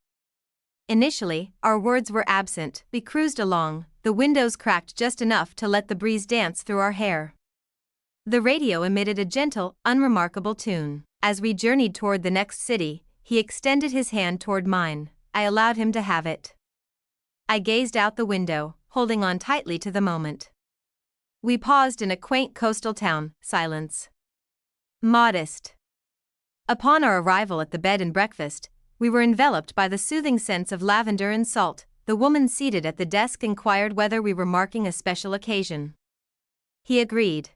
Initially, our words were absent. We cruised along, the windows cracked just enough to let the breeze dance through our hair. The radio emitted a gentle, unremarkable tune. As we journeyed toward the next city, he extended his hand toward mine. I allowed him to have it. I gazed out the window, holding on tightly to the moment. We paused in a quaint coastal town. Silence. Modest. Upon our arrival at the bed and breakfast, we were enveloped by the soothing scents of lavender and salt. The woman seated at the desk inquired whether we were marking a special occasion. He agreed.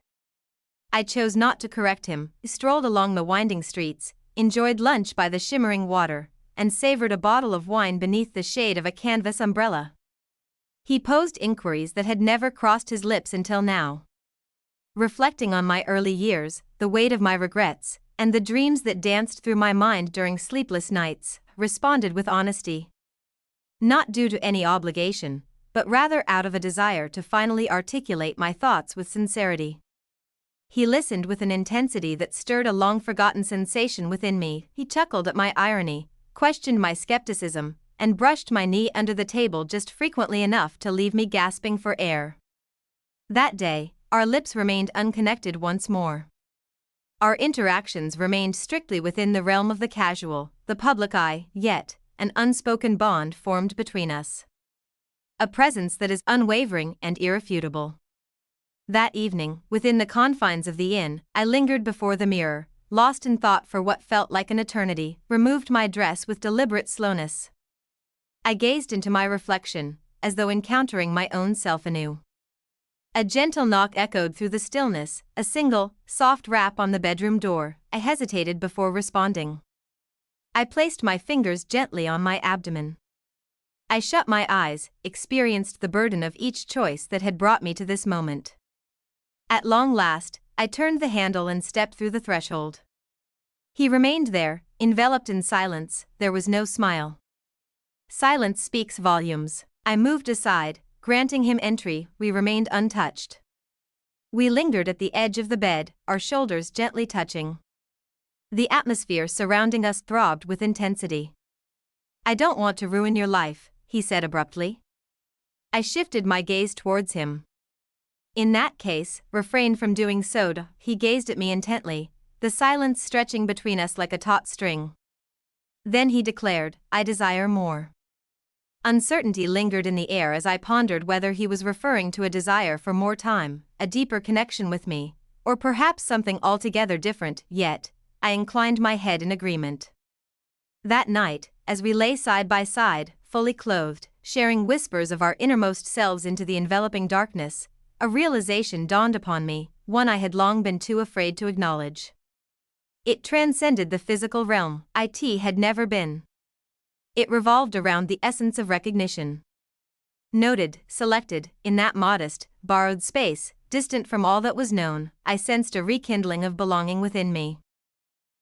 I chose not to correct him, strolled along the winding streets, enjoyed lunch by the shimmering water, and savored a bottle of wine beneath the shade of a canvas umbrella. He posed inquiries that had never crossed his lips until now. Reflecting on my early years, the weight of my regrets, and the dreams that danced through my mind during sleepless nights, responded with honesty. Not due to any obligation, but rather out of a desire to finally articulate my thoughts with sincerity. He listened with an intensity that stirred a long-forgotten sensation within me. He chuckled at my irony, questioned my skepticism, and brushed my knee under the table just frequently enough to leave me gasping for air. That day, our lips remained unconnected once more. Our interactions remained strictly within the realm of the casual, the public eye, yet an unspoken bond formed between us. A presence that is unwavering and irrefutable. That evening, within the confines of the inn, I lingered before the mirror, lost in thought for what felt like an eternity, removed my dress with deliberate slowness. I gazed into my reflection, as though encountering my own self anew. A gentle knock echoed through the stillness, a single, soft rap on the bedroom door. I hesitated before responding. I placed my fingers gently on my abdomen. I shut my eyes, experienced the burden of each choice that had brought me to this moment. At long last, I turned the handle and stepped through the threshold. He remained there, enveloped in silence. There was no smile. Silence speaks volumes. I moved aside, granting him entry. We remained untouched. We lingered at the edge of the bed, our shoulders gently touching. The atmosphere surrounding us throbbed with intensity. I don't want to ruin your life, he said abruptly. I shifted my gaze towards him. In that case, refrain from doing so. He gazed at me intently, the silence stretching between us like a taut string. Then he declared, I desire more. Uncertainty lingered in the air as I pondered whether he was referring to a desire for more time, a deeper connection with me, or perhaps something altogether different. Yet, I inclined my head in agreement. That night, as we lay side by side, fully clothed, sharing whispers of our innermost selves into the enveloping darkness, a realization dawned upon me, one I had long been too afraid to acknowledge. It transcended the physical realm. It had never been. It revolved around the essence of recognition. Noted, selected, in that modest, borrowed space, distant from all that was known, I sensed a rekindling of belonging within me.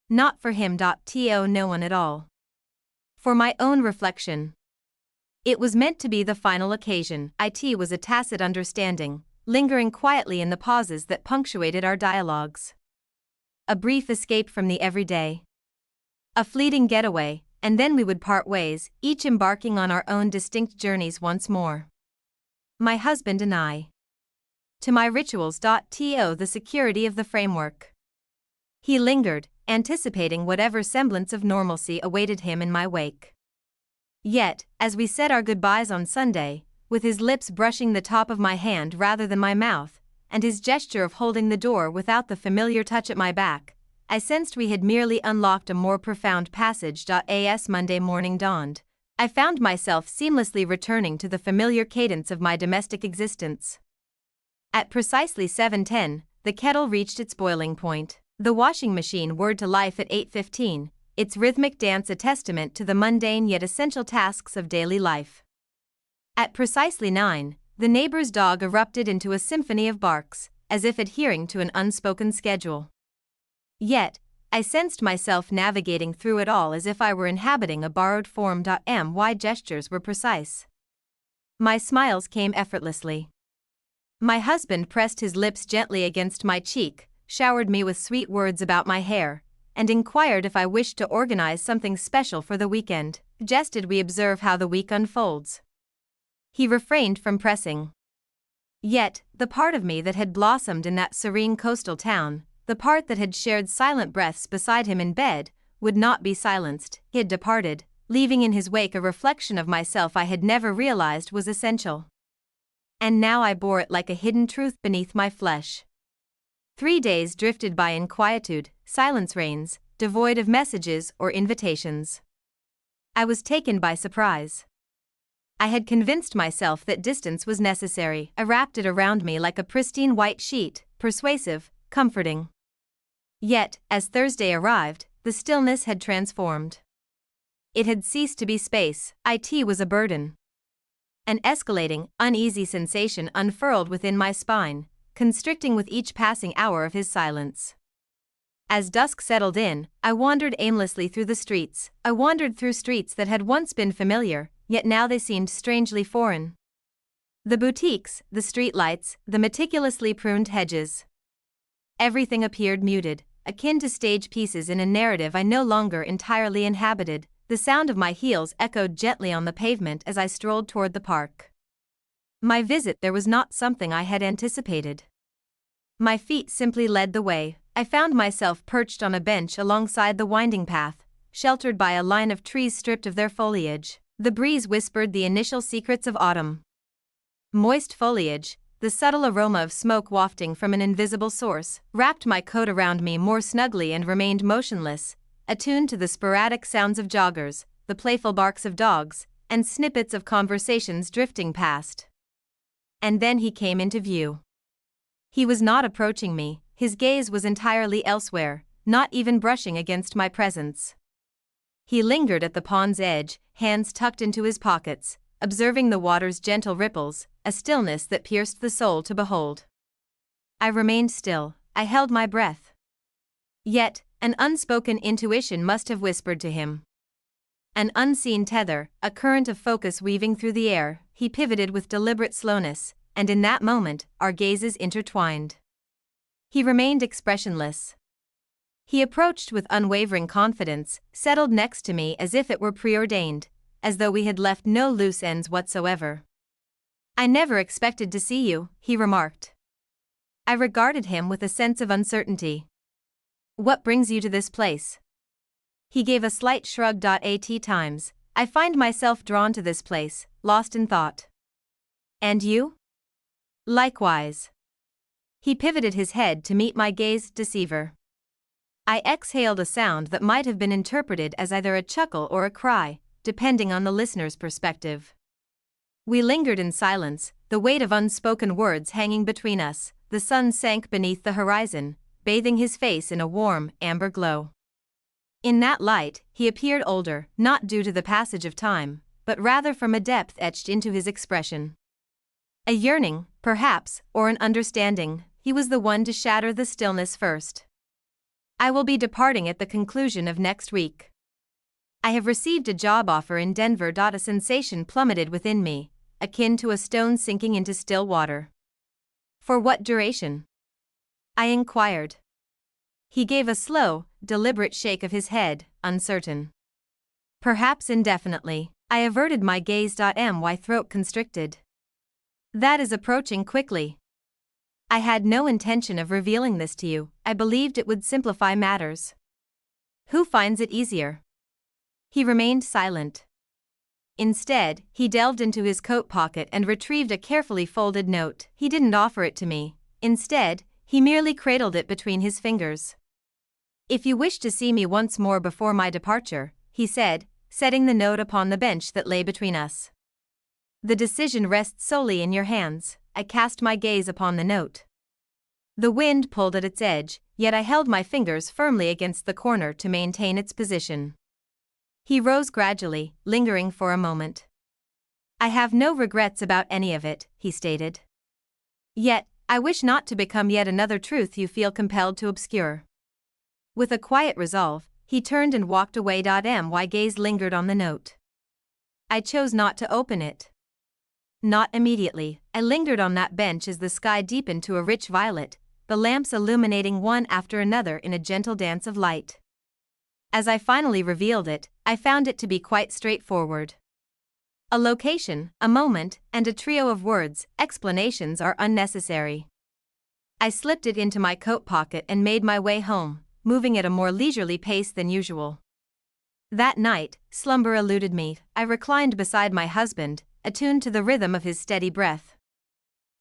Not for him. No one at all. For my own reflection. It was meant to be the final occasion. It was a tacit understanding, lingering quietly in the pauses that punctuated our dialogues. A brief escape from the everyday. A fleeting getaway, and then we would part ways, each embarking on our own distinct journeys once more. My husband and I. To my rituals. The security of the framework. He lingered, anticipating whatever semblance of normalcy awaited him in my wake. Yet, as we said our goodbyes on Sunday, with his lips brushing the top of my hand rather than my mouth, and his gesture of holding the door without the familiar touch at my back, I sensed we had merely unlocked a more profound passage. As Monday morning dawned, I found myself seamlessly returning to the familiar cadence of my domestic existence. At precisely 7:10, the kettle reached its boiling point. The washing machine whirred to life at 8:15, its rhythmic dance a testament to the mundane yet essential tasks of daily life. At precisely 9, the neighbor's dog erupted into a symphony of barks, as if adhering to an unspoken schedule. Yet, I sensed myself navigating through it all as if I were inhabiting a borrowed form. My gestures were precise. My smiles came effortlessly. My husband pressed his lips gently against my cheek, showered me with sweet words about my hair, and inquired if I wished to organize something special for the weekend. Suggested we observe how the week unfolds. He refrained from pressing. Yet, the part of me that had blossomed in that serene coastal town, the part that had shared silent breaths beside him in bed, would not be silenced. He had departed, leaving in his wake a reflection of myself I had never realized was essential. And now I bore it like a hidden truth beneath my flesh. 3 days drifted by in quietude, silence reigns, devoid of messages or invitations. I was taken by surprise. I had convinced myself that distance was necessary. I wrapped it around me like a pristine white sheet, persuasive, comforting. Yet, as Thursday arrived, the stillness had transformed. It had ceased to be space. It was a burden. An escalating, uneasy sensation unfurled within my spine, constricting with each passing hour of his silence. As dusk settled in, I wandered aimlessly through the streets. I wandered through streets that had once been familiar, yet now they seemed strangely foreign. The boutiques, the streetlights, the meticulously pruned hedges. Everything appeared muted, akin to stage pieces in a narrative I no longer entirely inhabited. The sound of my heels echoed gently on the pavement as I strolled toward the park. My visit there was not something I had anticipated. My feet simply led the way. I found myself perched on a bench alongside the winding path, sheltered by a line of trees stripped of their foliage. The breeze whispered the initial secrets of autumn. Moist foliage, the subtle aroma of smoke wafting from an invisible source, wrapped my coat around me more snugly and remained motionless, attuned to the sporadic sounds of joggers, the playful barks of dogs, and snippets of conversations drifting past. And then he came into view. He was not approaching me, his gaze was entirely elsewhere, not even brushing against my presence. He lingered at the pond's edge, hands tucked into his pockets, observing the water's gentle ripples, a stillness that pierced the soul to behold. I remained still, I held my breath. Yet, an unspoken intuition must have whispered to him. An unseen tether, a current of focus weaving through the air. He pivoted with deliberate slowness, and in that moment, our gazes intertwined. He remained expressionless. He approached with unwavering confidence, settled next to me as if it were preordained, as though we had left no loose ends whatsoever. "I never expected to see you," he remarked. I regarded him with a sense of uncertainty. "What brings you to this place?" He gave a slight shrug. At times, I find myself drawn to this place, lost in thought. "And you?" "Likewise." He pivoted his head to meet my gaze. Deceiver. I exhaled a sound that might have been interpreted as either a chuckle or a cry, depending on the listener's perspective. We lingered in silence, the weight of unspoken words hanging between us. The sun sank beneath the horizon, bathing his face in a warm, amber glow. In that light, he appeared older, not due to the passage of time, but rather from a depth etched into his expression. A yearning, perhaps, or an understanding. He was the one to shatter the stillness first. "I will be departing at the conclusion of next week. I have received a job offer in Denver." A sensation plummeted within me, akin to a stone sinking into still water. "For what duration?" I inquired. He gave a slow, deliberate shake of his head, uncertain. "Perhaps indefinitely." I averted my gaze. My throat constricted. "That is approaching quickly." "I had no intention of revealing this to you. I believed it would simplify matters." "Who finds it easier?" He remained silent. Instead, he delved into his coat pocket and retrieved a carefully folded note. He didn't offer it to me. Instead, he merely cradled it between his fingers. "If you wish to see me once more before my departure," he said, setting the note upon the bench that lay between us. "The decision rests solely in your hands." I cast my gaze upon the note. The wind pulled at its edge, yet I held my fingers firmly against the corner to maintain its position. He rose gradually, lingering for a moment. "I have no regrets about any of it," he stated. "Yet, I wish not to become yet another truth you feel compelled to obscure." With a quiet resolve, he turned and walked away. My gaze lingered on the note. I chose not to open it. Not immediately. I lingered on that bench as the sky deepened to a rich violet, the lamps illuminating one after another in a gentle dance of light. As I finally revealed it, I found it to be quite straightforward. A location, a moment, and a trio of words. Explanations are unnecessary. I slipped it into my coat pocket and made my way home, moving at a more leisurely pace than usual. That night, slumber eluded me. I reclined beside my husband, attuned to the rhythm of his steady breath.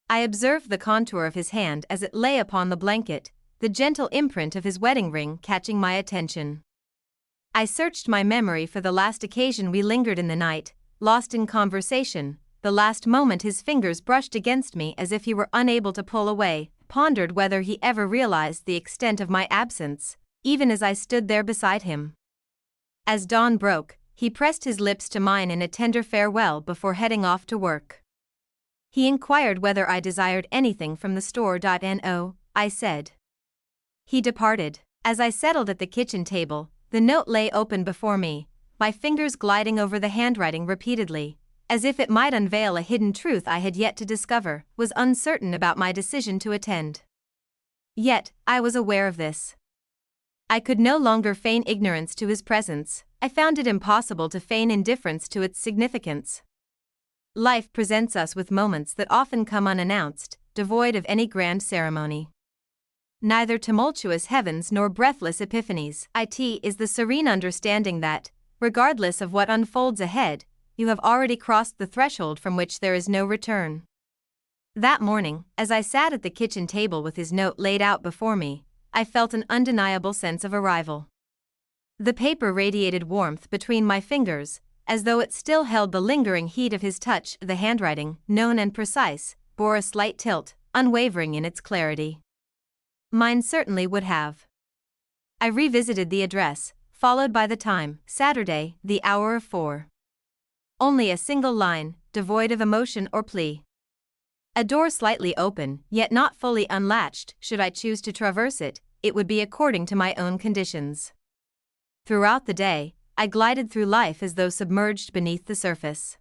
I observed the contour of his hand as it lay upon the blanket, the gentle imprint of his wedding ring catching my attention. I searched my memory for the last occasion we lingered in the night, lost in conversation, the last moment his fingers brushed against me as if he were unable to pull away, pondered whether he ever realized the extent of my absence, even as I stood there beside him. As dawn broke, he pressed his lips to mine in a tender farewell before heading off to work. He inquired whether I desired anything from the store. No, I said. He departed. As I settled at the kitchen table, the note lay open before me, my fingers gliding over the handwriting repeatedly, as if it might unveil a hidden truth I had yet to discover, was uncertain about my decision to attend. Yet, I was aware of this. I could no longer feign ignorance to his presence. I found it impossible to feign indifference to its significance. Life presents us with moments that often come unannounced, devoid of any grand ceremony. Neither tumultuous heavens nor breathless epiphanies. It is the serene understanding that, regardless of what unfolds ahead, you have already crossed the threshold from which there is no return. That morning, as I sat at the kitchen table with his note laid out before me, I felt an undeniable sense of arrival. The paper radiated warmth between my fingers, as though it still held the lingering heat of his touch. The handwriting, known and precise, bore a slight tilt, unwavering in its clarity. Mine certainly would have. I revisited the address, followed by the time, Saturday, the hour of 4. Only a single line, devoid of emotion or plea. A door slightly open, yet not fully unlatched. Should I choose to traverse it, it would be according to my own conditions. Throughout the day, I glided through life as though submerged beneath the surface.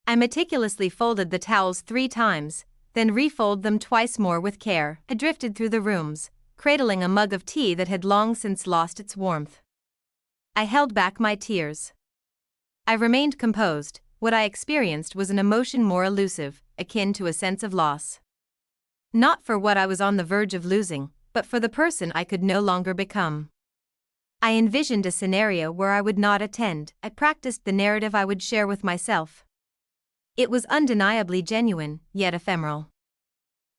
I meticulously folded the towels 3 times, then refold them twice more with care. I drifted through the rooms, cradling a mug of tea that had long since lost its warmth. I held back my tears. I remained composed. What I experienced was an emotion more elusive, akin to a sense of loss. Not for what I was on the verge of losing, but for the person I could no longer become. I envisioned a scenario where I would not attend. I practiced the narrative I would share with myself. It was undeniably genuine, yet ephemeral.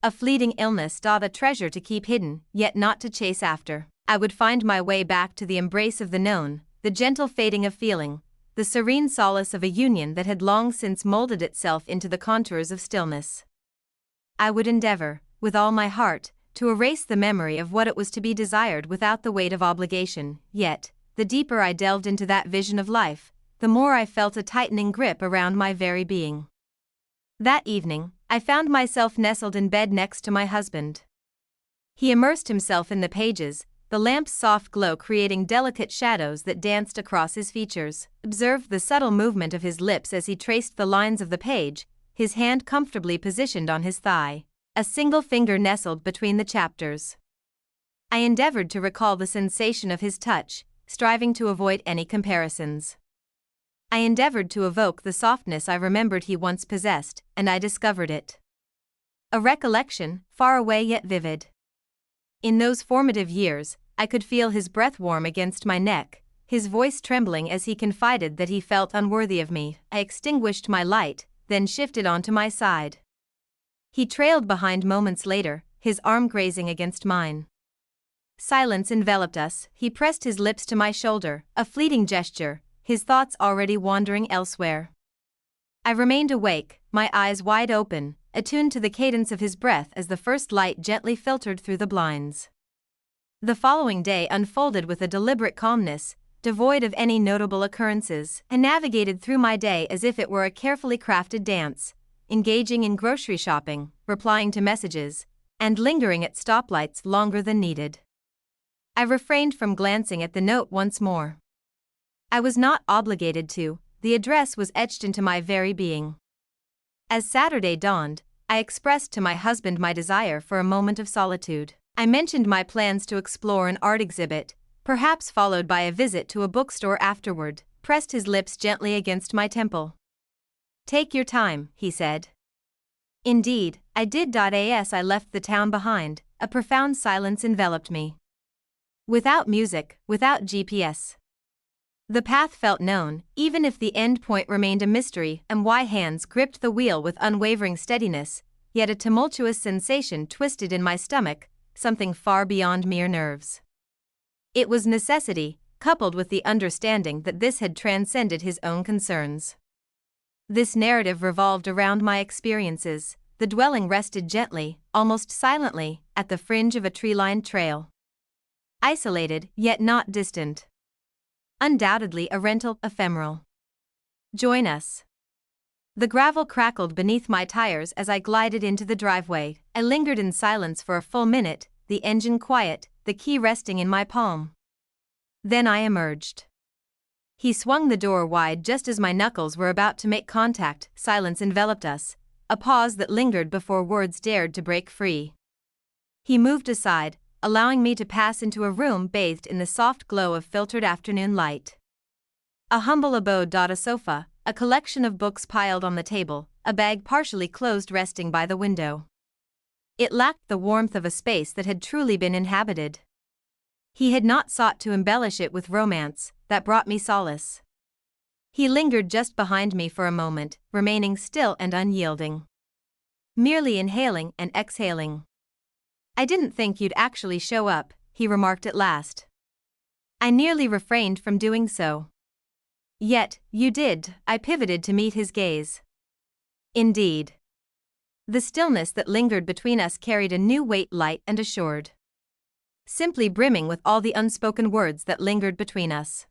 A fleeting illness, a treasure to keep hidden, yet not to chase after. I would find my way back to the embrace of the known, the gentle fading of feeling, the serene solace of a union that had long since molded itself into the contours of stillness. I would endeavor, with all my heart, to erase the memory of what it was to be desired without the weight of obligation. Yet, the deeper I delved into that vision of life, the more I felt a tightening grip around my very being. That evening, I found myself nestled in bed next to my husband. He immersed himself in the pages, the lamp's soft glow creating delicate shadows that danced across his features. Observed the subtle movement of his lips as he traced the lines of the page, his hand comfortably positioned on his thigh, a single finger nestled between the chapters. I endeavored to recall the sensation of his touch, striving to avoid any comparisons. I endeavored to evoke the softness I remembered he once possessed, and I discovered it. A recollection, far away yet vivid. In those formative years, I could feel his breath warm against my neck, his voice trembling as he confided that he felt unworthy of me. I extinguished my light, then shifted onto my side. He trailed behind moments later, his arm grazing against mine. Silence enveloped us. He pressed his lips to my shoulder, a fleeting gesture, his thoughts already wandering elsewhere. I remained awake, my eyes wide open, attuned to the cadence of his breath as the first light gently filtered through the blinds. The following day unfolded with a deliberate calmness, devoid of any notable occurrences. I navigated through my day as if it were a carefully crafted dance, engaging in grocery shopping, replying to messages, and lingering at stoplights longer than needed. I refrained from glancing at the note once more. I was not obligated to, the address was etched into my very being. As Saturday dawned, I expressed to my husband my desire for a moment of solitude. I mentioned my plans to explore an art exhibit, perhaps followed by a visit to a bookstore afterward, pressed his lips gently against my temple. "Take your time," he said. Indeed, I did. As I left the town behind, a profound silence enveloped me. Without music, without GPS. The path felt known, even if the end point remained a mystery, and my hands gripped the wheel with unwavering steadiness, yet a tumultuous sensation twisted in my stomach, something far beyond mere nerves. It was necessity, coupled with the understanding that this had transcended his own concerns. This narrative revolved around my experiences. The dwelling rested gently, almost silently, at the fringe of a tree-lined trail. Isolated, yet not distant. Undoubtedly a rental, ephemeral. Join us. The gravel crackled beneath my tires as I glided into the driveway. I lingered in silence for a full minute, the engine quiet, the key resting in my palm. Then I emerged. He swung the door wide just as my knuckles were about to make contact. Silence enveloped us, a pause that lingered before words dared to break free. He moved aside, allowing me to pass into a room bathed in the soft glow of filtered afternoon light. A humble abode. A sofa, a collection of books piled on the table, a bag partially closed resting by the window. It lacked the warmth of a space that had truly been inhabited. He had not sought to embellish it with romance, that brought me solace. He lingered just behind me for a moment, remaining still and unyielding. Merely inhaling and exhaling. "I didn't think you'd actually show up," he remarked at last. I nearly refrained from doing so. "Yet, you did," I pivoted to meet his gaze. Indeed. The stillness that lingered between us carried a new weight, light and assured. Simply brimming with all the unspoken words that lingered between us.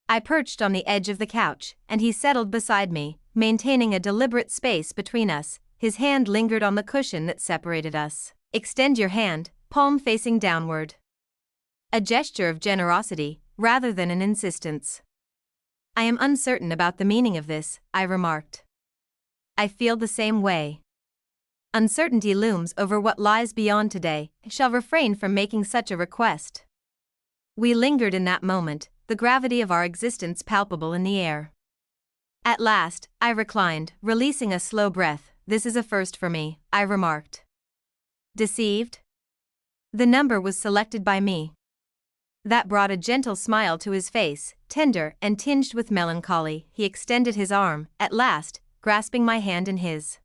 I perched on the edge of the couch, and he settled beside me, maintaining a deliberate space between us. His hand lingered on the cushion that separated us. "Extend your hand, palm facing downward." A gesture of generosity, rather than an insistence. "I am uncertain about the meaning of this," I remarked. "I feel the same way. Uncertainty looms over what lies beyond today. I shall refrain from making such a request." We lingered in that moment, the gravity of our existence palpable in the air. At last, I reclined, releasing a slow breath. "This is a first for me," I remarked. "Deceived?" The number was selected by me. That brought a gentle smile to his face, tender and tinged with melancholy. He extended his arm, at last, grasping my hand in his.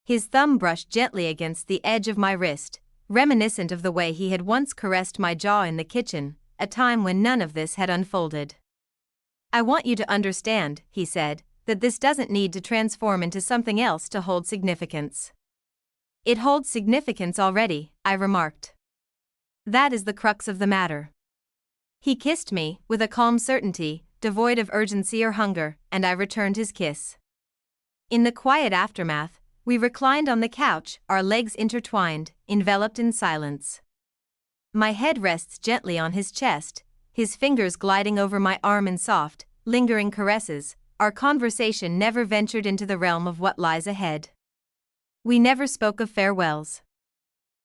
His thumb brushed gently against the edge of my wrist, reminiscent of the way he had once caressed my jaw in the kitchen, a time when none of this had unfolded. "I want you to understand," he said, "that this doesn't need to transform into something else to hold significance." "It holds significance already," I remarked. "That is the crux of the matter." He kissed me, with a calm certainty, devoid of urgency or hunger, and I returned his kiss. In the quiet aftermath, we reclined on the couch, our legs intertwined, enveloped in silence. My head rests gently on his chest, his fingers gliding over my arm in soft, lingering caresses. Our conversation never ventured into the realm of what lies ahead. We never spoke of farewells.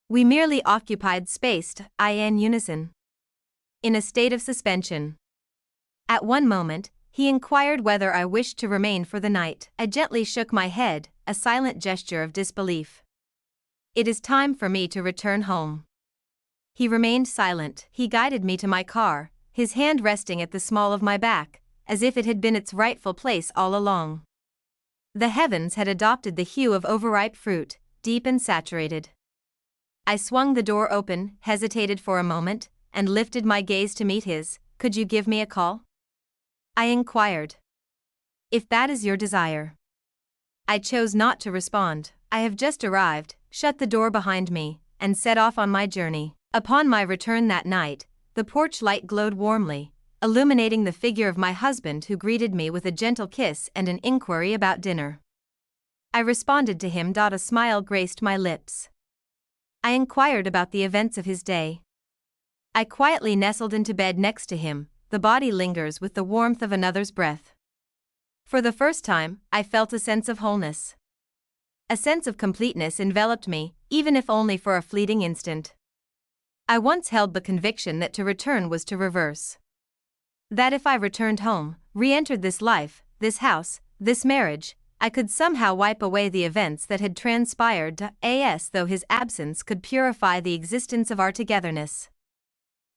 We merely occupied space, in unison. In a state of suspension. At one moment, he inquired whether I wished to remain for the night. I gently shook my head, a silent gesture of disbelief. "It is time for me to return home." He remained silent. He guided me to my car, his hand resting at the small of my back, as if it had been its rightful place all along. The heavens had adopted the hue of overripe fruit, deep and saturated. I swung the door open, hesitated for a moment, and lifted my gaze to meet his. "Could you give me a call?" I inquired. "If that is your desire." I chose not to respond. "I have just arrived," shut the door behind me, and set off on my journey. Upon my return that night, the porch light glowed warmly, illuminating the figure of my husband, who greeted me with a gentle kiss and an inquiry about dinner. I responded to him. A smile graced my lips. I inquired about the events of his day. I quietly nestled into bed next to him. The body lingers with the warmth of another's breath. For the first time, I felt a sense of wholeness. A sense of completeness enveloped me, even if only for a fleeting instant. I once held the conviction that to return was to reverse. That if I returned home, re-entered this life, this house, this marriage, I could somehow wipe away the events that had transpired, as though his absence could purify the existence of our togetherness.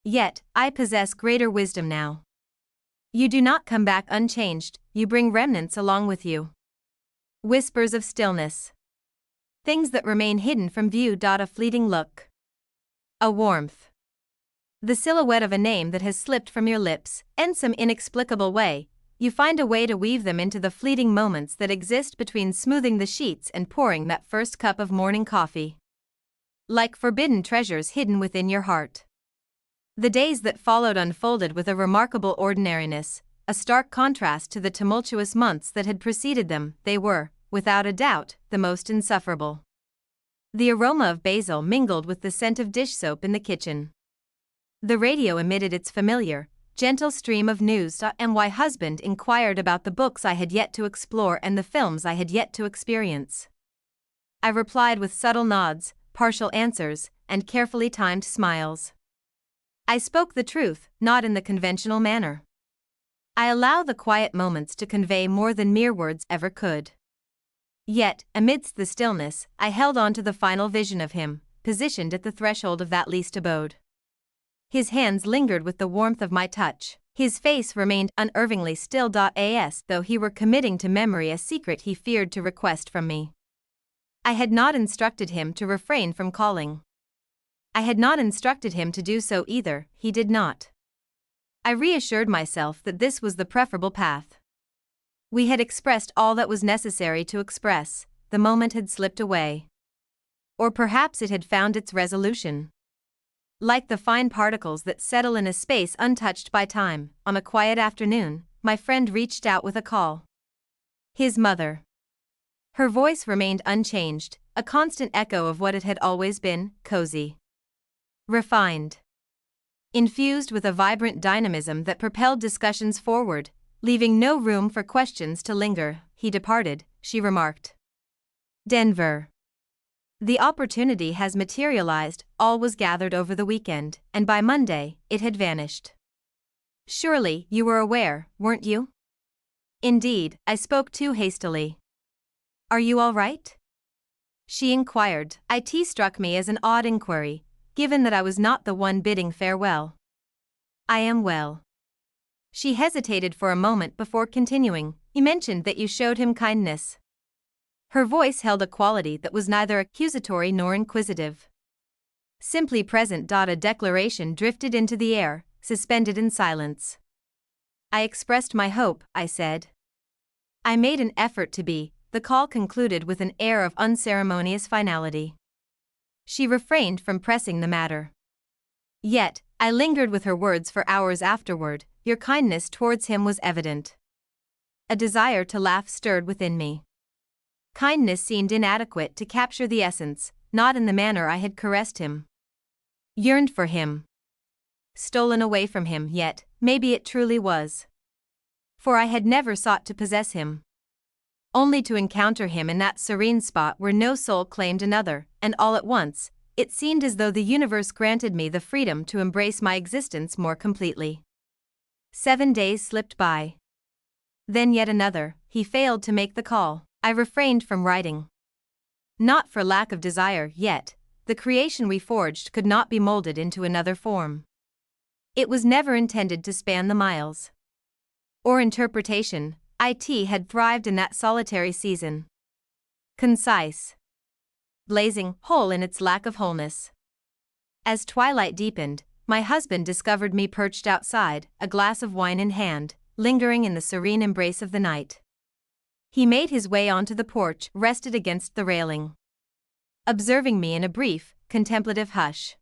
Yet, I possess greater wisdom now. You do not come back unchanged, you bring remnants along with you. Whispers of stillness. Things that remain hidden from view. A fleeting look. A warmth. The silhouette of a name that has slipped from your lips, in some inexplicable way. You find a way to weave them into the fleeting moments that exist between smoothing the sheets and pouring that first cup of morning coffee. Like forbidden treasures hidden within your heart. The days that followed unfolded with a remarkable ordinariness, a stark contrast to the tumultuous months that had preceded them. They were, without a doubt, the most insufferable. The aroma of basil mingled with the scent of dish soap in the kitchen. The radio emitted its familiar, gentle stream of news, and my husband inquired about the books I had yet to explore and the films I had yet to experience. I replied with subtle nods, partial answers, and carefully timed smiles. I spoke the truth, not in the conventional manner. I allow the quiet moments to convey more than mere words ever could. Yet, amidst the stillness, I held on to the final vision of him, positioned at the threshold of that least abode. His hands lingered with the warmth of my touch. His face remained unervingly still, as though he were committing to memory a secret he feared to request from me. I had not instructed him to refrain from calling. I had not instructed him to do so either, he did not. I reassured myself that this was the preferable path. We had expressed all that was necessary to express, the moment had slipped away. Or perhaps it had found its resolution. Like the fine particles that settle in a space untouched by time, on a quiet afternoon, my friend reached out with a call. His mother. Her voice remained unchanged, a constant echo of what it had always been, cozy. Refined. Infused with a vibrant dynamism that propelled discussions forward, leaving no room for questions to linger. He departed, she remarked. Denver. The opportunity has materialized, all was gathered over the weekend, and by Monday, it had vanished. Surely, you were aware, weren't you? Indeed, I spoke too hastily. Are you all right? She inquired. It struck me as an odd inquiry, given that I was not the one bidding farewell. I am well. She hesitated for a moment before continuing. You mentioned that you showed him kindness. Her voice held a quality that was neither accusatory nor inquisitive. Simply present. A declaration drifted into the air, suspended in silence. I expressed my hope, I said. I made an effort to be. The call concluded with an air of unceremonious finality. She refrained from pressing the matter. Yet, I lingered with her words for hours afterward. Your kindness towards him was evident. A desire to laugh stirred within me. Kindness seemed inadequate to capture the essence, not in the manner I had caressed him. Yearned for him. Stolen away from him, yet, maybe it truly was. For I had never sought to possess him. Only to encounter him in that serene spot where no soul claimed another, and all at once, it seemed as though the universe granted me the freedom to embrace my existence more completely. 7 days slipped by. Then yet another. He failed to make the call. I refrained from writing. Not for lack of desire, yet, the creation we forged could not be molded into another form. It was never intended to span the miles. Or interpretation. It had thrived in that solitary season. Concise. Blazing, whole in its lack of wholeness. As twilight deepened, my husband discovered me perched outside, a glass of wine in hand, lingering in the serene embrace of the night. He made his way onto the porch, rested against the railing. Observing me in a brief, contemplative hush.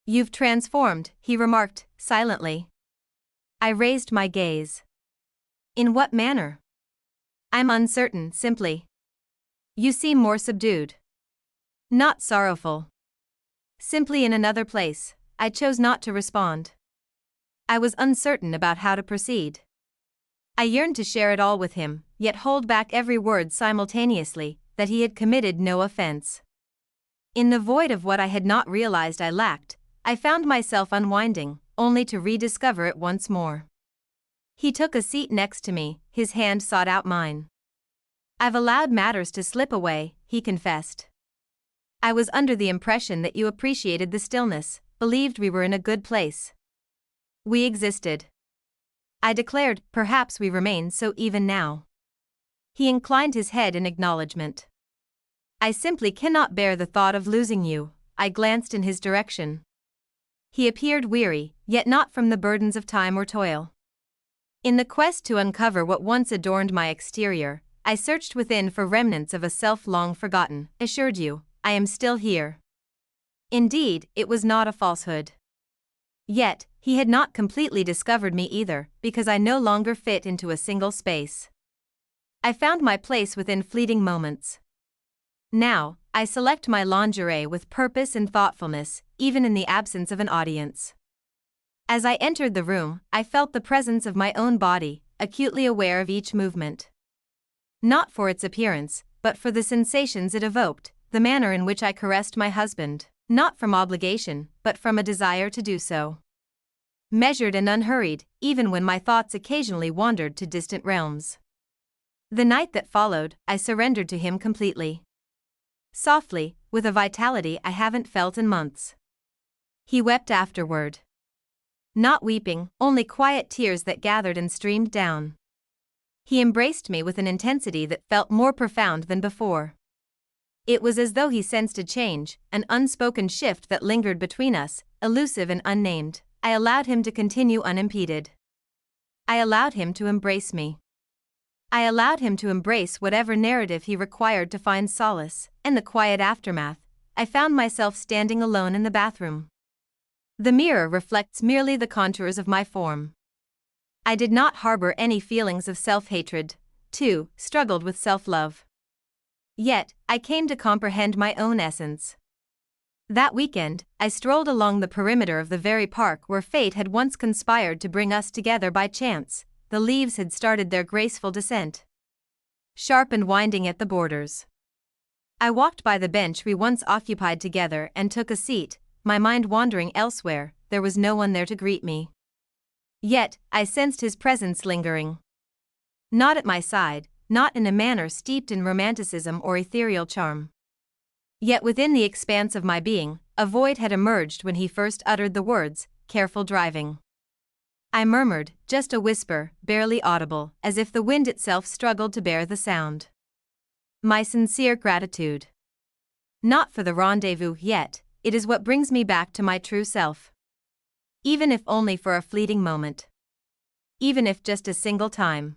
You've transformed, he remarked, silently. I raised my gaze. In what manner? I'm uncertain, simply. You seem more subdued. Not sorrowful. Simply in another place. I chose not to respond. I was uncertain about how to proceed. I yearned to share it all with him, yet hold back every word simultaneously, that he had committed no offense. In the void of what I had not realized I lacked, I found myself unwinding, only to rediscover it once more. He took a seat next to me, his hand sought out mine. I've allowed matters to slip away, he confessed. I was under the impression that you appreciated the stillness, believed we were in a good place. We existed. I declared, perhaps we remain so even now. He inclined his head in acknowledgement. I simply cannot bear the thought of losing you. I glanced in his direction. He appeared weary, yet not from the burdens of time or toil. In the quest to uncover what once adorned my exterior, I searched within for remnants of a self long forgotten. Assured you, I am still here. Indeed, it was not a falsehood. Yet, he had not completely discovered me either, because I no longer fit into a single space. I found my place within fleeting moments. Now, I select my lingerie with purpose and thoughtfulness, even in the absence of an audience. As I entered the room, I felt the presence of my own body, acutely aware of each movement. Not for its appearance, but for the sensations it evoked, the manner in which I caressed my husband, not from obligation, but from a desire to do so. Measured and unhurried, even when my thoughts occasionally wandered to distant realms. The night that followed, I surrendered to him completely. Softly, with a vitality I haven't felt in months. He wept afterward. Not weeping, only quiet tears that gathered and streamed down. He embraced me with an intensity that felt more profound than before. It was as though he sensed a change, an unspoken shift that lingered between us, elusive and unnamed. I allowed him to continue unimpeded. I allowed him to embrace me. I allowed him to embrace whatever narrative he required to find solace. In the quiet aftermath, I found myself standing alone in the bathroom. The mirror reflects merely the contours of my form. I did not harbor any feelings of self-hatred, too, struggled with self-love. Yet, I came to comprehend my own essence. That weekend, I strolled along the perimeter of the very park where fate had once conspired to bring us together by chance. The leaves had started their graceful descent, sharp and winding at the borders. I walked by the bench we once occupied together and took a seat, my mind wandering elsewhere. There was no one there to greet me. Yet, I sensed his presence lingering. Not at my side, not in a manner steeped in romanticism or ethereal charm. Yet within the expanse of my being, a void had emerged when he first uttered the words, "Careful driving." I murmured, just a whisper, barely audible, as if the wind itself struggled to bear the sound. My sincere gratitude. Not for the rendezvous yet, it is what brings me back to my true self. Even if only for a fleeting moment. Even if just a single time.